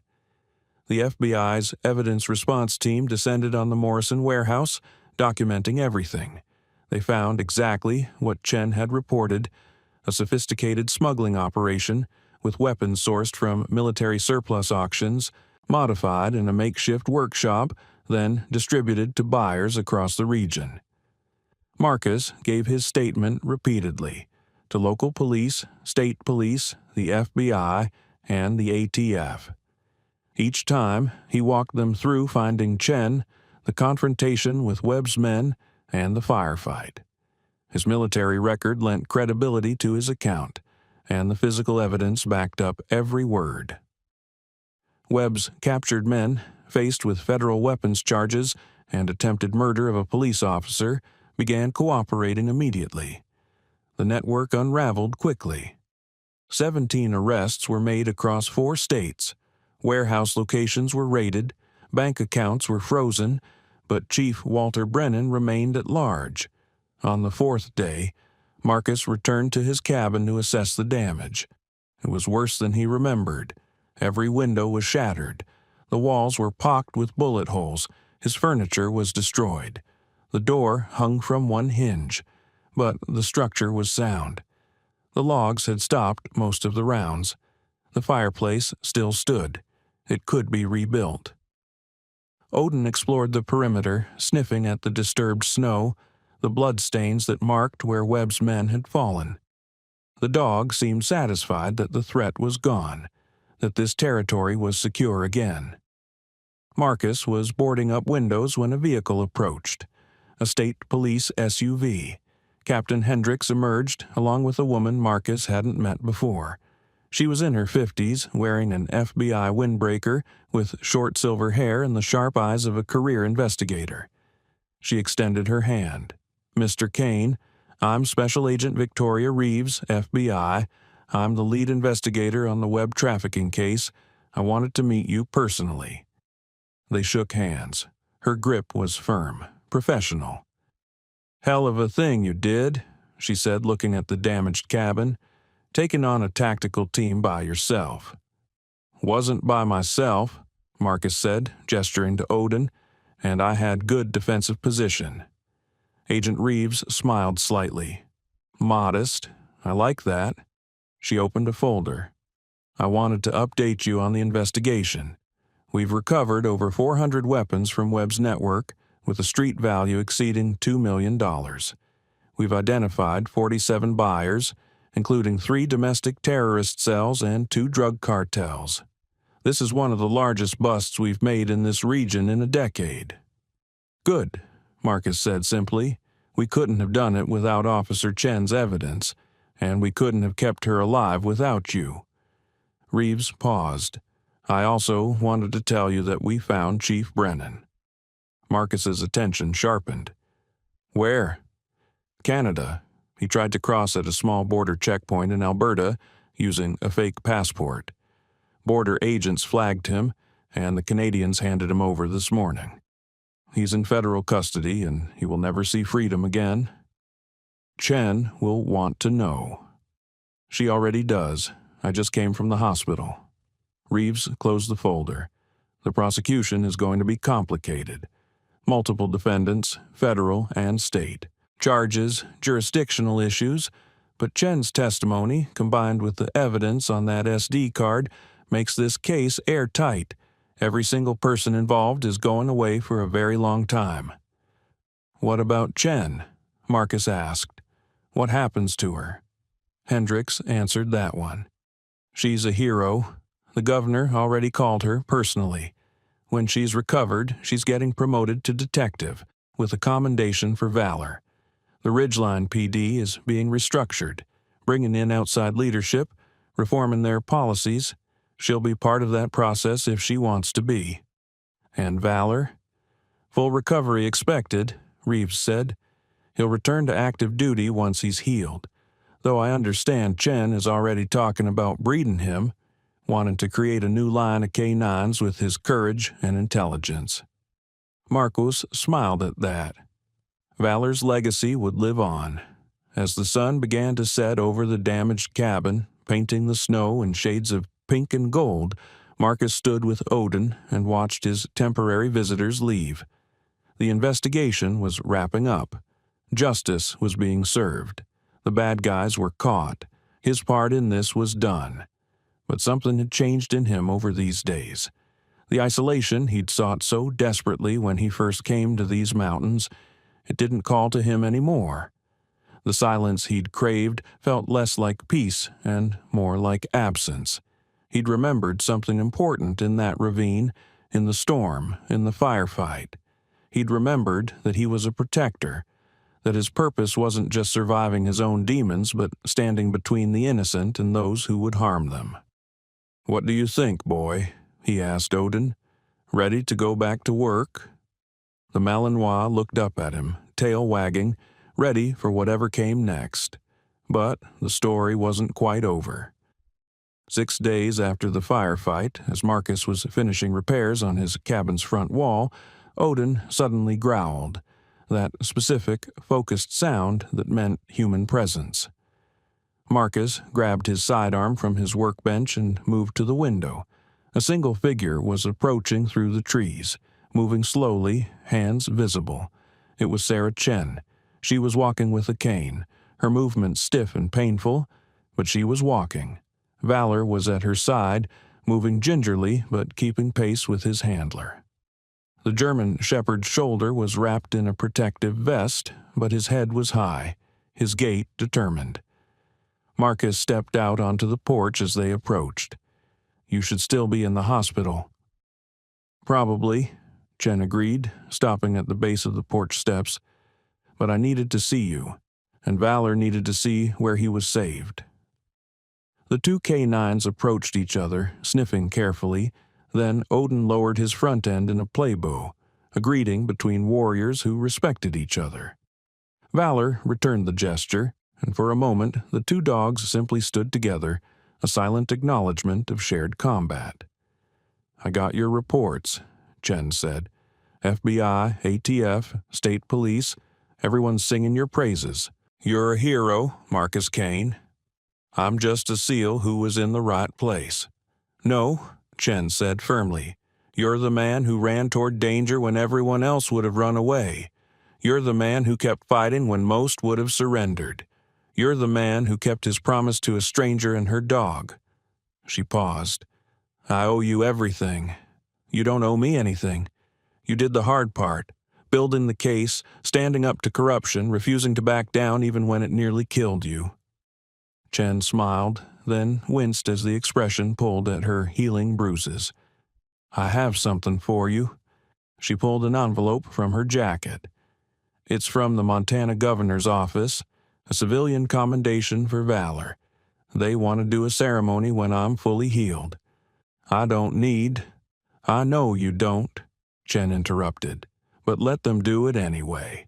The FBI's evidence response team descended on the Morrison warehouse, documenting everything. They found exactly what Chen had reported: a sophisticated smuggling operation with weapons sourced from military surplus auctions, modified in a makeshift workshop, then distributed to buyers across the region. Marcus gave his statement repeatedly to local police, state police, the FBI, and the ATF. Each time, he walked them through finding Chen, the confrontation with Webb's men, and the firefight. His military record lent credibility to his account, and the physical evidence backed up every word. Webb's captured men, faced with federal weapons charges and attempted murder of a police officer, began cooperating immediately. The network unraveled quickly. 17 arrests were made across 4 states. Warehouse locations were raided, bank accounts were frozen, but Chief Walter Brennan remained at large. On the 4th day, Marcus returned to his cabin to assess the damage. It was worse than he remembered. Every window was shattered. The walls were pocked with bullet holes. His furniture was destroyed. The door hung from one hinge, but the structure was sound. The logs had stopped most of the rounds. The fireplace still stood. It could be rebuilt. Odin explored the perimeter, sniffing at the disturbed snow, the bloodstains that marked where Webb's men had fallen. The dog seemed satisfied that the threat was gone, that this territory was secure again. Marcus was boarding up windows when a vehicle approached, a state police SUV. Captain Hendricks emerged, along with a woman Marcus hadn't met before. She was in her 50s, wearing an FBI windbreaker, with short silver hair and the sharp eyes of a career investigator. She extended her hand. "Mr. Kane, I'm Special Agent Victoria Reeves, FBI. I'm the lead investigator on the Webb trafficking case. I wanted to meet you personally." They shook hands. Her grip was firm, professional. "Hell of a thing you did," she said, looking at the damaged cabin. "Taking on a tactical team by yourself." "Wasn't by myself," Marcus said, gesturing to Odin, "and I had good defensive position." Agent Reeves smiled slightly. "Modest. I like that." She opened a folder. "I wanted to update you on the investigation. We've recovered over 400 weapons from Webb's network, with a street value exceeding $2 million. We've identified 47 buyers, including 3 domestic terrorist cells and 2 drug cartels. This is one of the largest busts we've made in this region in a decade." "Good," Marcus said simply. "We couldn't have done it without Officer Chen's evidence, and we couldn't have kept her alive without you." Reeves paused. "I also wanted to tell you that we found Chief Brennan." Marcus's attention sharpened. "Where?" "Canada. He tried to cross at a small border checkpoint in Alberta using a fake passport. Border agents flagged him, and the Canadians handed him over this morning. He's in federal custody, and he will never see freedom again. Chen will want to know." "She already does. I just came from the hospital." Reeves closed the folder. "The prosecution is going to be complicated. Multiple defendants, federal and state. Charges, jurisdictional issues, but Chen's testimony, combined with the evidence on that SD card, makes this case airtight. Every single person involved is going away for a very long time." "What about Chen?" Marcus asked. "What happens to her?" Hendricks answered that one. "She's a hero. The governor already called her personally. When she's recovered, she's getting promoted to detective, with a commendation for valor. The Ridgeline PD is being restructured, bringing in outside leadership, reforming their policies. She'll be part of that process if she wants to be." "And Valor?" "Full recovery expected," Reeves said. "He'll return to active duty once he's healed. Though I understand Chen is already talking about breeding him, wanting to create a new line of K9s with his courage and intelligence." Marcus smiled at that. Valor's legacy would live on. As the sun began to set over the damaged cabin, painting the snow in shades of pink and gold, Marcus stood with Odin and watched his temporary visitors leave. The investigation was wrapping up. Justice was being served. The bad guys were caught. His part in this was done. But something had changed in him over these days. The isolation he'd sought so desperately when he first came to these mountains, It didn't call to him anymore. The silence he'd craved felt less like peace and more like absence. He'd remembered something important in that ravine, in the storm, in the firefight. He'd remembered that he was a protector, that his purpose wasn't just surviving his own demons, but standing between the innocent and those who would harm them. "What do you think, boy?" he asked Odin. "Ready to go back to work?" The Malinois looked up at him, tail wagging, ready for whatever came next. But the story wasn't quite over. 6 days after the firefight, as Marcus was finishing repairs on his cabin's front wall, Odin suddenly growled, that specific, focused sound that meant human presence. Marcus grabbed his sidearm from his workbench and moved to the window. A single figure was approaching through the trees, moving slowly, hands visible. It was Sarah Chen. She was walking with a cane, her movements stiff and painful, but she was walking. Valor was at her side, moving gingerly but keeping pace with his handler. The German shepherd's shoulder was wrapped in a protective vest, but his head was high, his gait determined. Marcus stepped out onto the porch as they approached. "You should still be in the hospital." "Probably," Chen agreed, stopping at the base of the porch steps. "But I needed to see you, and Valor needed to see where he was saved." The two K9s approached each other, sniffing carefully. Then Odin lowered his front end in a playbow, a greeting between warriors who respected each other. Valor returned the gesture, and for a moment the two dogs simply stood together, a silent acknowledgement of shared combat. "I got your reports," Chen said. "FBI, ATF, State Police, everyone's singing your praises. You're a hero, Marcus Kane. I'm just a SEAL who was in the right place." "No," Chen said firmly. "You're the man who ran toward danger when everyone else would have run away. You're the man who kept fighting when most would have surrendered. You're the man who kept his promise to a stranger and her dog." She paused. "I owe you everything. You don't owe me anything. You did the hard part, building the case, standing up to corruption, refusing to back down even when it nearly killed you." Chen smiled, then winced as the expression pulled at her healing bruises. "I have something for you." She pulled an envelope from her jacket. "It's from the Montana governor's office, a civilian commendation for valor. They want to do a ceremony when I'm fully healed." "I don't need—" "I know you don't," Chen interrupted, "but let them do it anyway.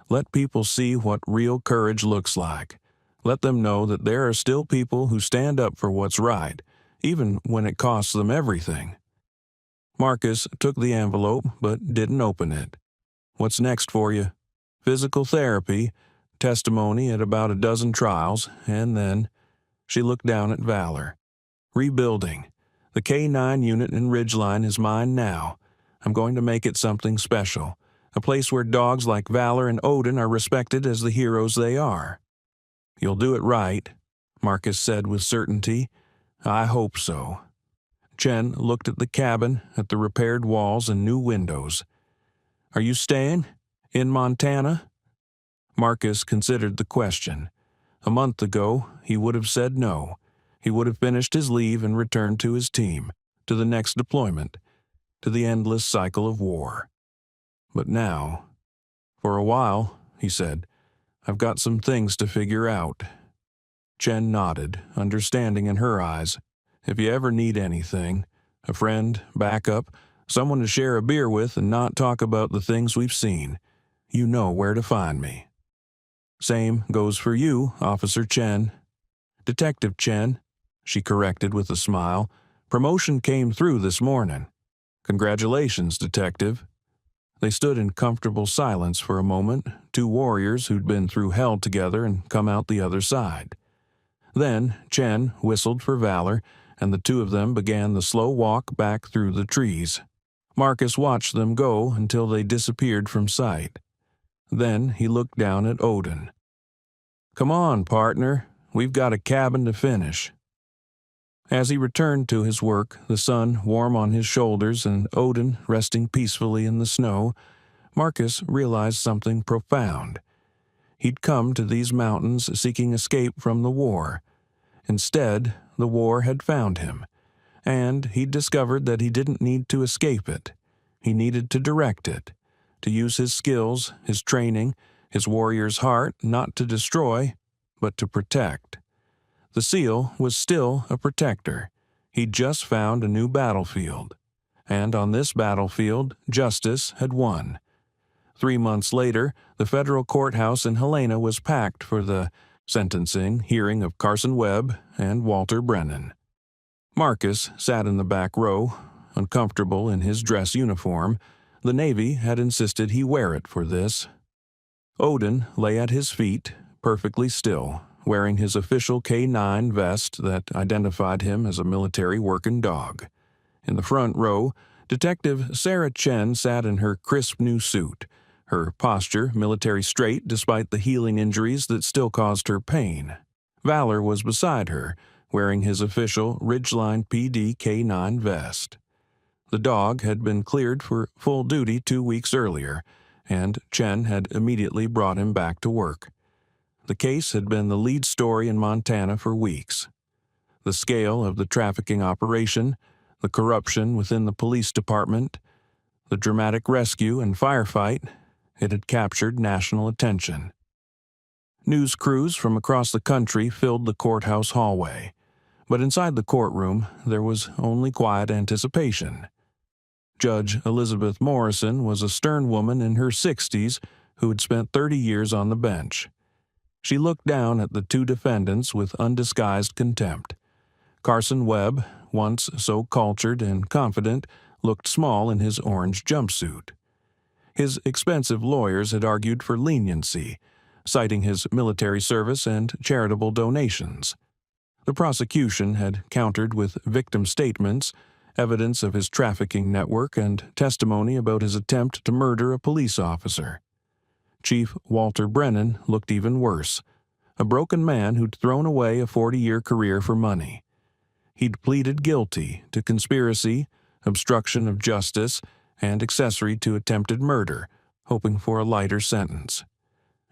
Let people see what real courage looks like. Let them know that there are still people who stand up for what's right, even when it costs them everything." Marcus took the envelope but didn't open it. "What's next for you?" "Physical therapy, testimony at about a dozen trials, and then—" She looked down at Valor. "Rebuilding. The K9 unit in Ridgeline is mine now. I'm going to make it something special, a place where dogs like Valor and Odin are respected as the heroes they are." "You'll do it right," Marcus said with certainty. "I hope so." Chen looked at the cabin, at the repaired walls and new windows. "Are you staying? In Montana?" Marcus considered the question. A month ago, he would have said no. He would have finished his leave and returned to his team, to the next deployment, to the endless cycle of war. But now— "For a while," he said, "I've got some things to figure out." Chen nodded, understanding in her eyes. "If you ever need anything, a friend, backup, someone to share a beer with and not talk about the things we've seen, you know where to find me." "Same goes for you, Officer Chen." "Detective Chen," she corrected with a smile. "Promotion came through this morning." "Congratulations, Detective." They stood in comfortable silence for a moment, two warriors who'd been through hell together and come out the other side. Then Chen whistled for Valor, and the two of them began the slow walk back through the trees. Marcus watched them go until they disappeared from sight. Then he looked down at Odin. "Come on, partner. We've got a cabin to finish." As he returned to his work, the sun warm on his shoulders and Odin resting peacefully in the snow, Marcus realized something profound. He'd come to these mountains seeking escape from the war. Instead, the war had found him, and he'd discovered that he didn't need to escape it. He needed to direct it, to use his skills, his training, his warrior's heart not to destroy, but to protect. The SEAL was still a protector. He'd just found a new battlefield. And on this battlefield, justice had won. 3 months later, the federal courthouse in Helena was packed for the sentencing hearing of Carson Webb and Walter Brennan. Marcus sat in the back row, uncomfortable in his dress uniform. The Navy had insisted he wear it for this. Odin lay at his feet, perfectly still, wearing his official K9 vest that identified him as a military working dog. In the front row, Detective Sarah Chen sat in her crisp new suit, her posture military straight despite the healing injuries that still caused her pain. Valor was beside her, wearing his official Ridgeline PD K9 vest. The dog had been cleared for full duty 2 weeks earlier, and Chen had immediately brought him back to work. The case had been the lead story in Montana for weeks. The scale of the trafficking operation, the corruption within the police department, the dramatic rescue and firefight, it had captured national attention. News crews from across the country filled the courthouse hallway, but inside the courtroom there was only quiet anticipation. Judge Elizabeth Morrison was a stern woman in her 60s who had spent 30 years on the bench. She looked down at the two defendants with undisguised contempt. Carson Webb, once so cultured and confident, looked small in his orange jumpsuit. His expensive lawyers had argued for leniency, citing his military service and charitable donations. The prosecution had countered with victim statements, evidence of his trafficking network, and testimony about his attempt to murder a police officer. Chief Walter Brennan looked even worse, a broken man who'd thrown away a 40-year career for money. He'd pleaded guilty to conspiracy, obstruction of justice, and accessory to attempted murder, hoping for a lighter sentence.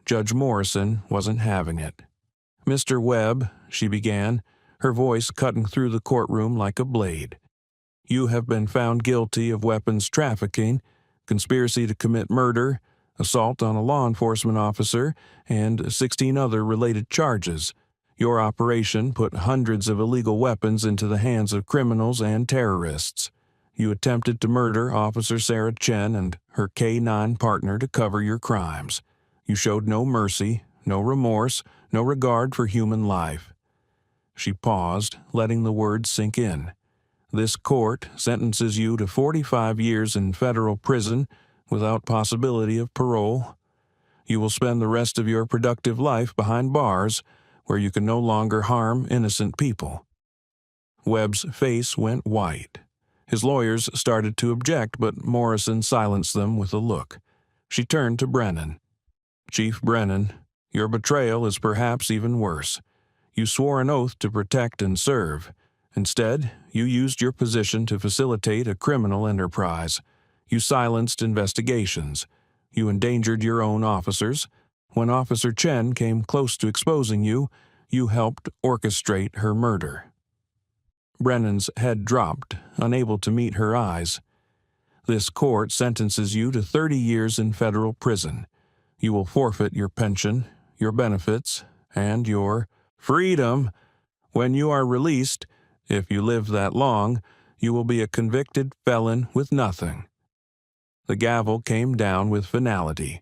Judge Morrison wasn't having it. "Mr. Webb," she began, her voice cutting through the courtroom like a blade, "you have been found guilty of weapons trafficking, conspiracy to commit murder, assault on a law enforcement officer, and 16 other related charges. Your operation put hundreds of illegal weapons into the hands of criminals and terrorists. You attempted to murder Officer Sarah Chen and her K9 partner to cover your crimes. You showed no mercy, no remorse, no regard for human life." She paused, letting the words sink in. "This court sentences you to 45 years in federal prison without possibility of parole. You will spend the rest of your productive life behind bars, where you can no longer harm innocent people." Webb's face went white. His lawyers started to object, but Morrison silenced them with a look. She turned to Brennan. "Chief Brennan, your betrayal is perhaps even worse. You swore an oath to protect and serve. Instead, you used your position to facilitate a criminal enterprise. You silenced investigations. You endangered your own officers. When Officer Chen came close to exposing you, you helped orchestrate her murder." Brennan's head dropped, unable to meet her eyes. "This court sentences you to 30 years in federal prison. You will forfeit your pension, your benefits, and your freedom. When you are released, if you live that long, you will be a convicted felon with nothing." The gavel came down with finality.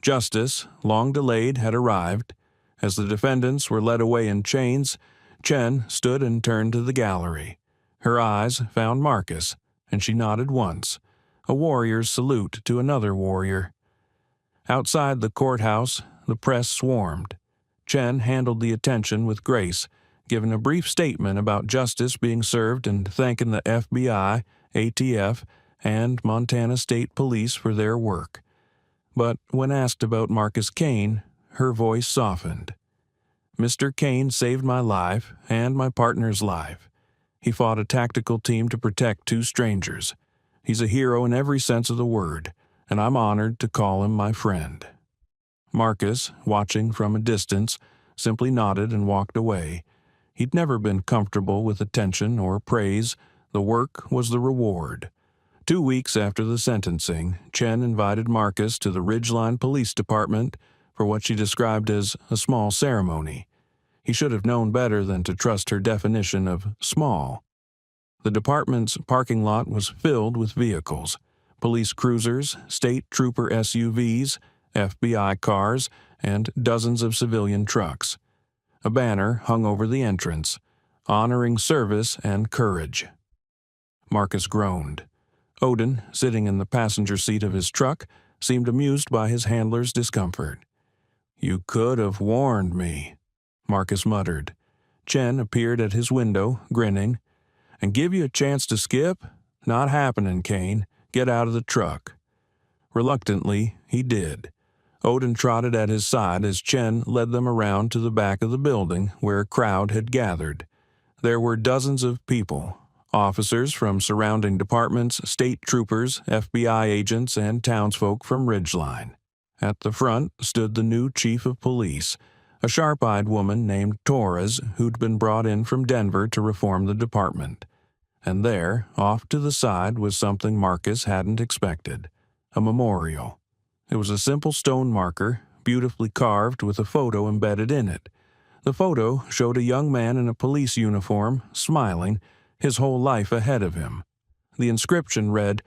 Justice, long delayed, had arrived. As the defendants were led away in chains, Chen stood and turned to the gallery. Her eyes found Marcus, and she nodded once, a warrior's salute to another warrior. Outside the courthouse, the press swarmed. Chen handled the attention with grace, giving a brief statement about justice being served and thanking the FBI, ATF, and Montana State Police for their work. But when asked about Marcus Kane, her voice softened. "Mr. Kane saved my life and my partner's life. He fought a tactical team to protect two strangers. He's a hero in every sense of the word, and I'm honored to call him my friend." Marcus, watching from a distance, simply nodded and walked away. He'd never been comfortable with attention or praise. The work was the reward. 2 weeks after the sentencing, Chen invited Marcus to the Ridgeline Police Department for what she described as a small ceremony. He should have known better than to trust her definition of small. The department's parking lot was filled with vehicles: police cruisers, state trooper SUVs, FBI cars, and dozens of civilian trucks. A banner hung over the entrance, honoring service and courage. Marcus groaned. Odin, sitting in the passenger seat of his truck, seemed amused by his handler's discomfort. "You could have warned me," Marcus muttered. Chen appeared at his window, grinning. "And give you a chance to skip? Not happening, Kane. Get out of the truck." Reluctantly, he did. Odin trotted at his side as Chen led them around to the back of the building where a crowd had gathered. There were dozens of people: officers from surrounding departments, state troopers, FBI agents, and townsfolk from Ridgeline. At the front stood the new chief of police, a sharp-eyed woman named Torres who'd been brought in from Denver to reform the department. And there, off to the side, was something Marcus hadn't expected: a memorial. It was a simple stone marker, beautifully carved with a photo embedded in it. The photo showed a young man in a police uniform, smiling, his whole life ahead of him. The inscription read,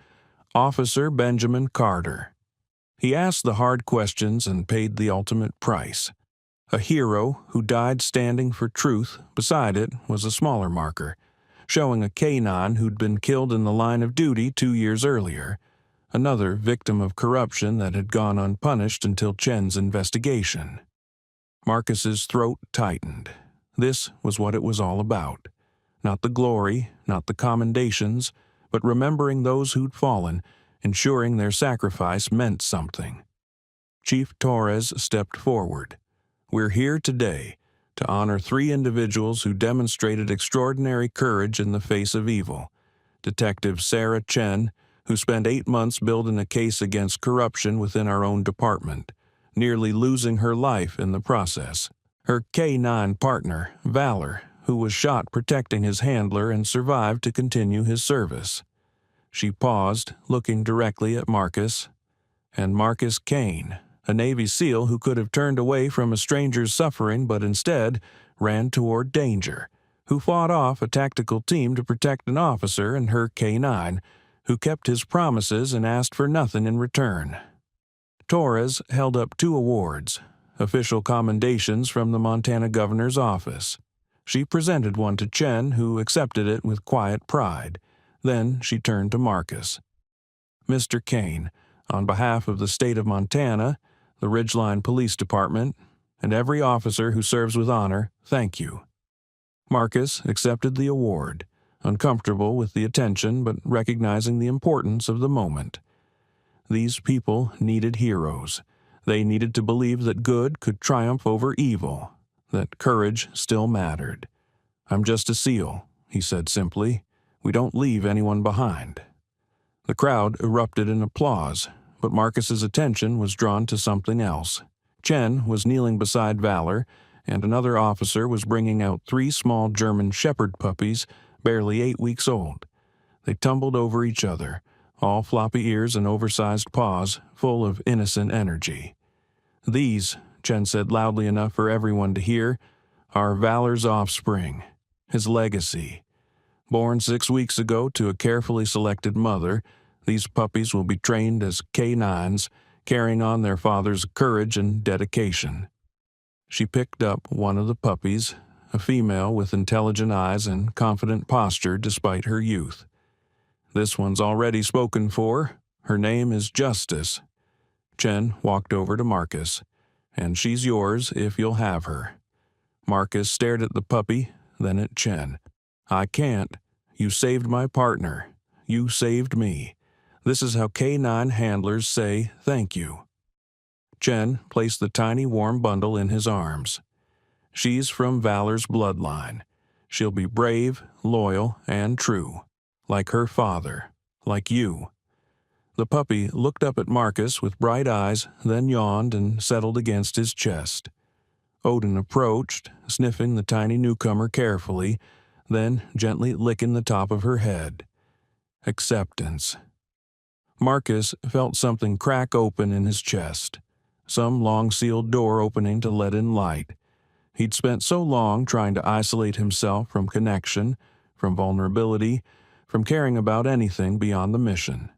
"Officer Benjamin Carter." He asked the hard questions and paid the ultimate price. A hero who died standing for truth. Beside it was a smaller marker, showing a K9 who'd been killed in the line of duty 2 years earlier, another victim of corruption that had gone unpunished until Chen's investigation. Marcus's throat tightened. This was what it was all about. Not the glory, not the commendations, but remembering those who'd fallen, ensuring their sacrifice meant something. Chief Torres stepped forward. "We're here today to honor 3 individuals who demonstrated extraordinary courage in the face of evil. Detective Sarah Chen, who spent 8 months building a case against corruption within our own department, nearly losing her life in the process. Her K9 partner, Valor, who was shot protecting his handler and survived to continue his service." She paused, looking directly at Marcus. "And Marcus Kane, a Navy SEAL who could have turned away from a stranger's suffering but instead ran toward danger, who fought off a tactical team to protect an officer and her K9, who kept his promises and asked for nothing in return." Torres held up 2 awards, official commendations from the Montana governor's office. She presented one to Chen, who accepted it with quiet pride. Then she turned to Marcus. "Mr. Kane, on behalf of the state of Montana, the Ridgeline Police Department, and every officer who serves with honor, thank you." Marcus accepted the award, uncomfortable with the attention but recognizing the importance of the moment. These people needed heroes. They needed to believe that good could triumph over evil, that courage still mattered. "I'm just a SEAL," he said simply. "We don't leave anyone behind." The crowd erupted in applause, but Marcus's attention was drawn to something else. Chen was kneeling beside Valor, and another officer was bringing out 3 small German shepherd puppies, barely 8 weeks old. They tumbled over each other, all floppy ears and oversized paws, full of innocent energy. "These," Chen said loudly enough for everyone to hear, "are Valor's offspring, his legacy. Born 6 weeks ago to a carefully selected mother, these puppies will be trained as K9s, carrying on their father's courage and dedication." She picked up one of the puppies, a female with intelligent eyes and confident posture despite her youth. "This one's already spoken for. Her name is Justice." Chen walked over to Marcus. "And she's yours if you'll have her." Marcus stared at the puppy, then at Chen. "I can't. You saved my partner. You saved me. This is how K9 handlers say thank you." Chen placed the tiny warm bundle in his arms. "She's from Valor's bloodline. She'll be brave, loyal, and true. Like her father. Like you." The puppy looked up at Marcus with bright eyes, then yawned and settled against his chest. Odin approached, sniffing the tiny newcomer carefully, then gently licking the top of her head. Acceptance. Marcus felt something crack open in his chest, some long-sealed door opening to let in light. He'd spent so long trying to isolate himself from connection, from vulnerability, from caring about anything beyond the mission.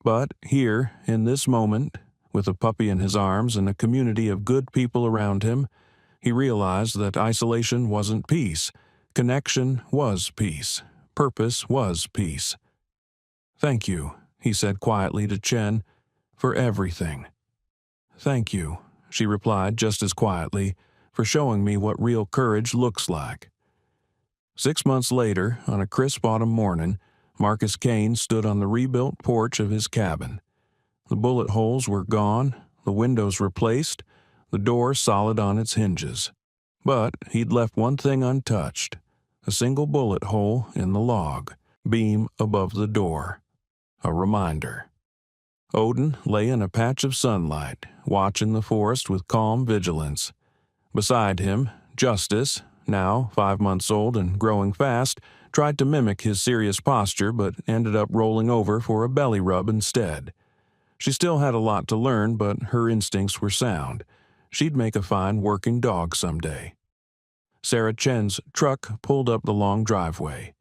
But here, in this moment, with a puppy in his arms and a community of good people around him, he realized that isolation wasn't peace. Connection was peace. Purpose was peace. "Thank you," he said quietly to Chen, "for everything." "Thank you," she replied just as quietly, "for showing me what real courage looks like." 6 months later, on a crisp autumn morning, Marcus Kane stood on the rebuilt porch of his cabin. The bullet holes were gone, the windows replaced, the door solid on its hinges. But he'd left one thing untouched, a single bullet hole in the log, beam above the door. A reminder. Odin lay in a patch of sunlight, watching the forest with calm vigilance. Beside him, Justice, now 5 months old and growing fast, tried to mimic his serious posture but ended up rolling over for a belly rub instead. She still had a lot to learn, but her instincts were sound. She'd make a fine working dog someday. Sarah Chen's truck pulled up the long driveway.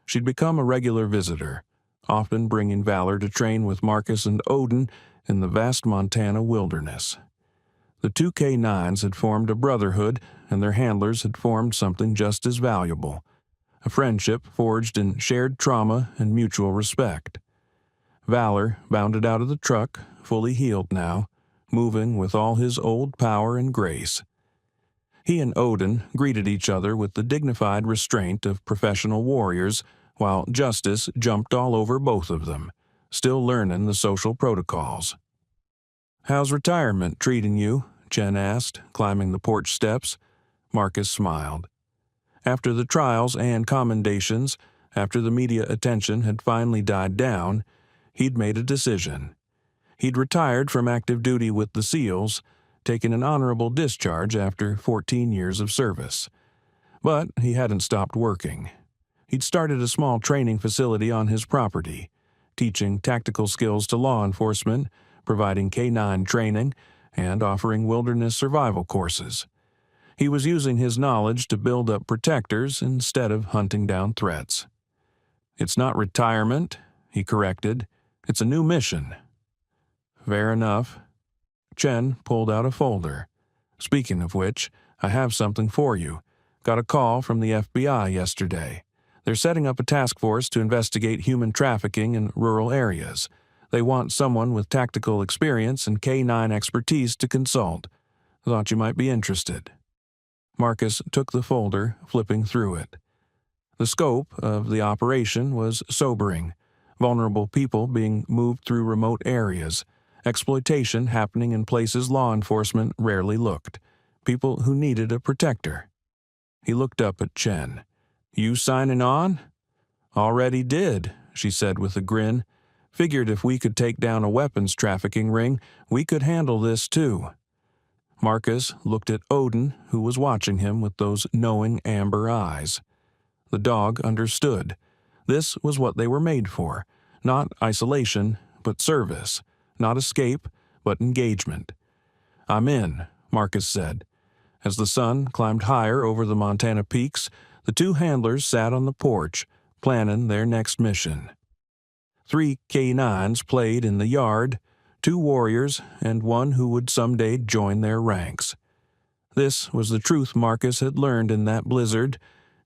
She'd become a regular visitor, often bringing Valor to train with Marcus and Odin in the vast Montana wilderness. The two K9s had formed a brotherhood, and their handlers had formed something just as valuable, a friendship forged in shared trauma and mutual respect. Valor bounded out of the truck, fully healed now, moving with all his old power and grace. He and Odin greeted each other with the dignified restraint of professional warriors, while Justice jumped all over both of them, still learning the social protocols. "How's retirement treating you?" Chen asked, climbing the porch steps. Marcus smiled. After the trials and commendations, after the media attention had finally died down, he'd made a decision. He'd retired from active duty with the SEALs, taken an honorable discharge after 14 years of service. But he hadn't stopped working. He'd started a small training facility on his property, teaching tactical skills to law enforcement, providing K9 training, and offering wilderness survival courses. He was using his knowledge to build up protectors instead of hunting down threats. "It's not retirement," he corrected. "It's a new mission." "Fair enough." Chen pulled out a folder. "Speaking of which, I have something for you. Got a call from the FBI yesterday. They're setting up a task force to investigate human trafficking in rural areas. They want someone with tactical experience and K9 expertise to consult. Thought you might be interested." Marcus took the folder, flipping through it. The scope of the operation was sobering. Vulnerable people being moved through remote areas, exploitation happening in places law enforcement rarely looked, people who needed a protector. He looked up at Chen. "You signing on?" "Already did," she said with a grin. "Figured if we could take down a weapons trafficking ring, we could handle this too." Marcus looked at Odin, who was watching him with those knowing amber eyes. The dog understood. This was what they were made for. Not isolation, but service. Not escape, but engagement. "I'm in," Marcus said. As the sun climbed higher over the Montana peaks, the two handlers sat on the porch, planning their next mission. 3 K9s played in the yard, 2 warriors, and one who would someday join their ranks. This was the truth Marcus had learned in that blizzard,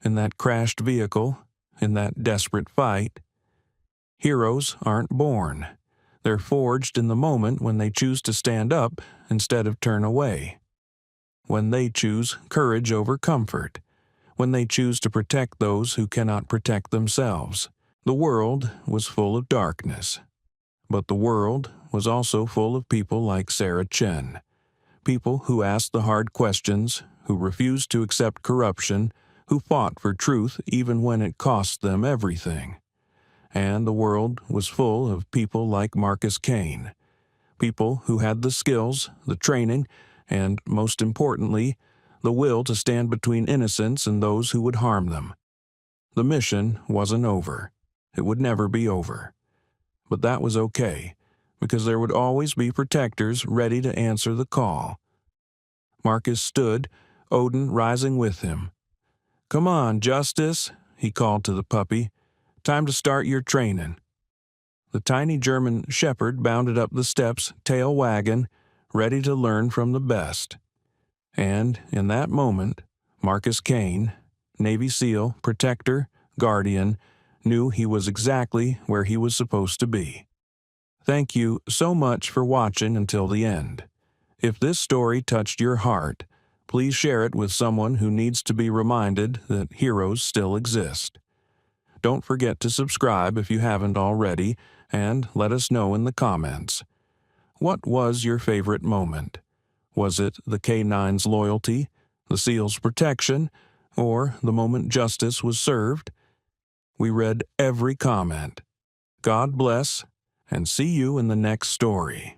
in that crashed vehicle, in that desperate fight. Heroes aren't born. They're forged in the moment when they choose to stand up instead of turn away. When they choose courage over comfort. When they choose to protect those who cannot protect themselves. The world was full of darkness. But the world was also full of people like Sarah Chen. People who asked the hard questions, who refused to accept corruption, who fought for truth even when it cost them everything. and the world was full of people like Marcus Kane. People who had the skills, the training, and, most importantly, the will to stand between innocents and those who would harm them. The mission wasn't over. It would never be over. But that was okay, because there would always be protectors ready to answer the call. Marcus stood, Odin rising with him. "Come on, Justice," he called to the puppy. "Time to start your training." The tiny German shepherd bounded up the steps, tail wagging, ready to learn from the best. And in that moment, Marcus Kane, Navy SEAL, protector, guardian, knew he was exactly where he was supposed to be. Thank you so much for watching until the end. If this story touched your heart, please share it with someone who needs to be reminded that heroes still exist. Don't forget to subscribe if you haven't already, and let us know in the comments. What was your favorite moment? Was it the K9's loyalty, the SEAL's protection, or the moment justice was served? We read every comment. God bless, and see you in the next story.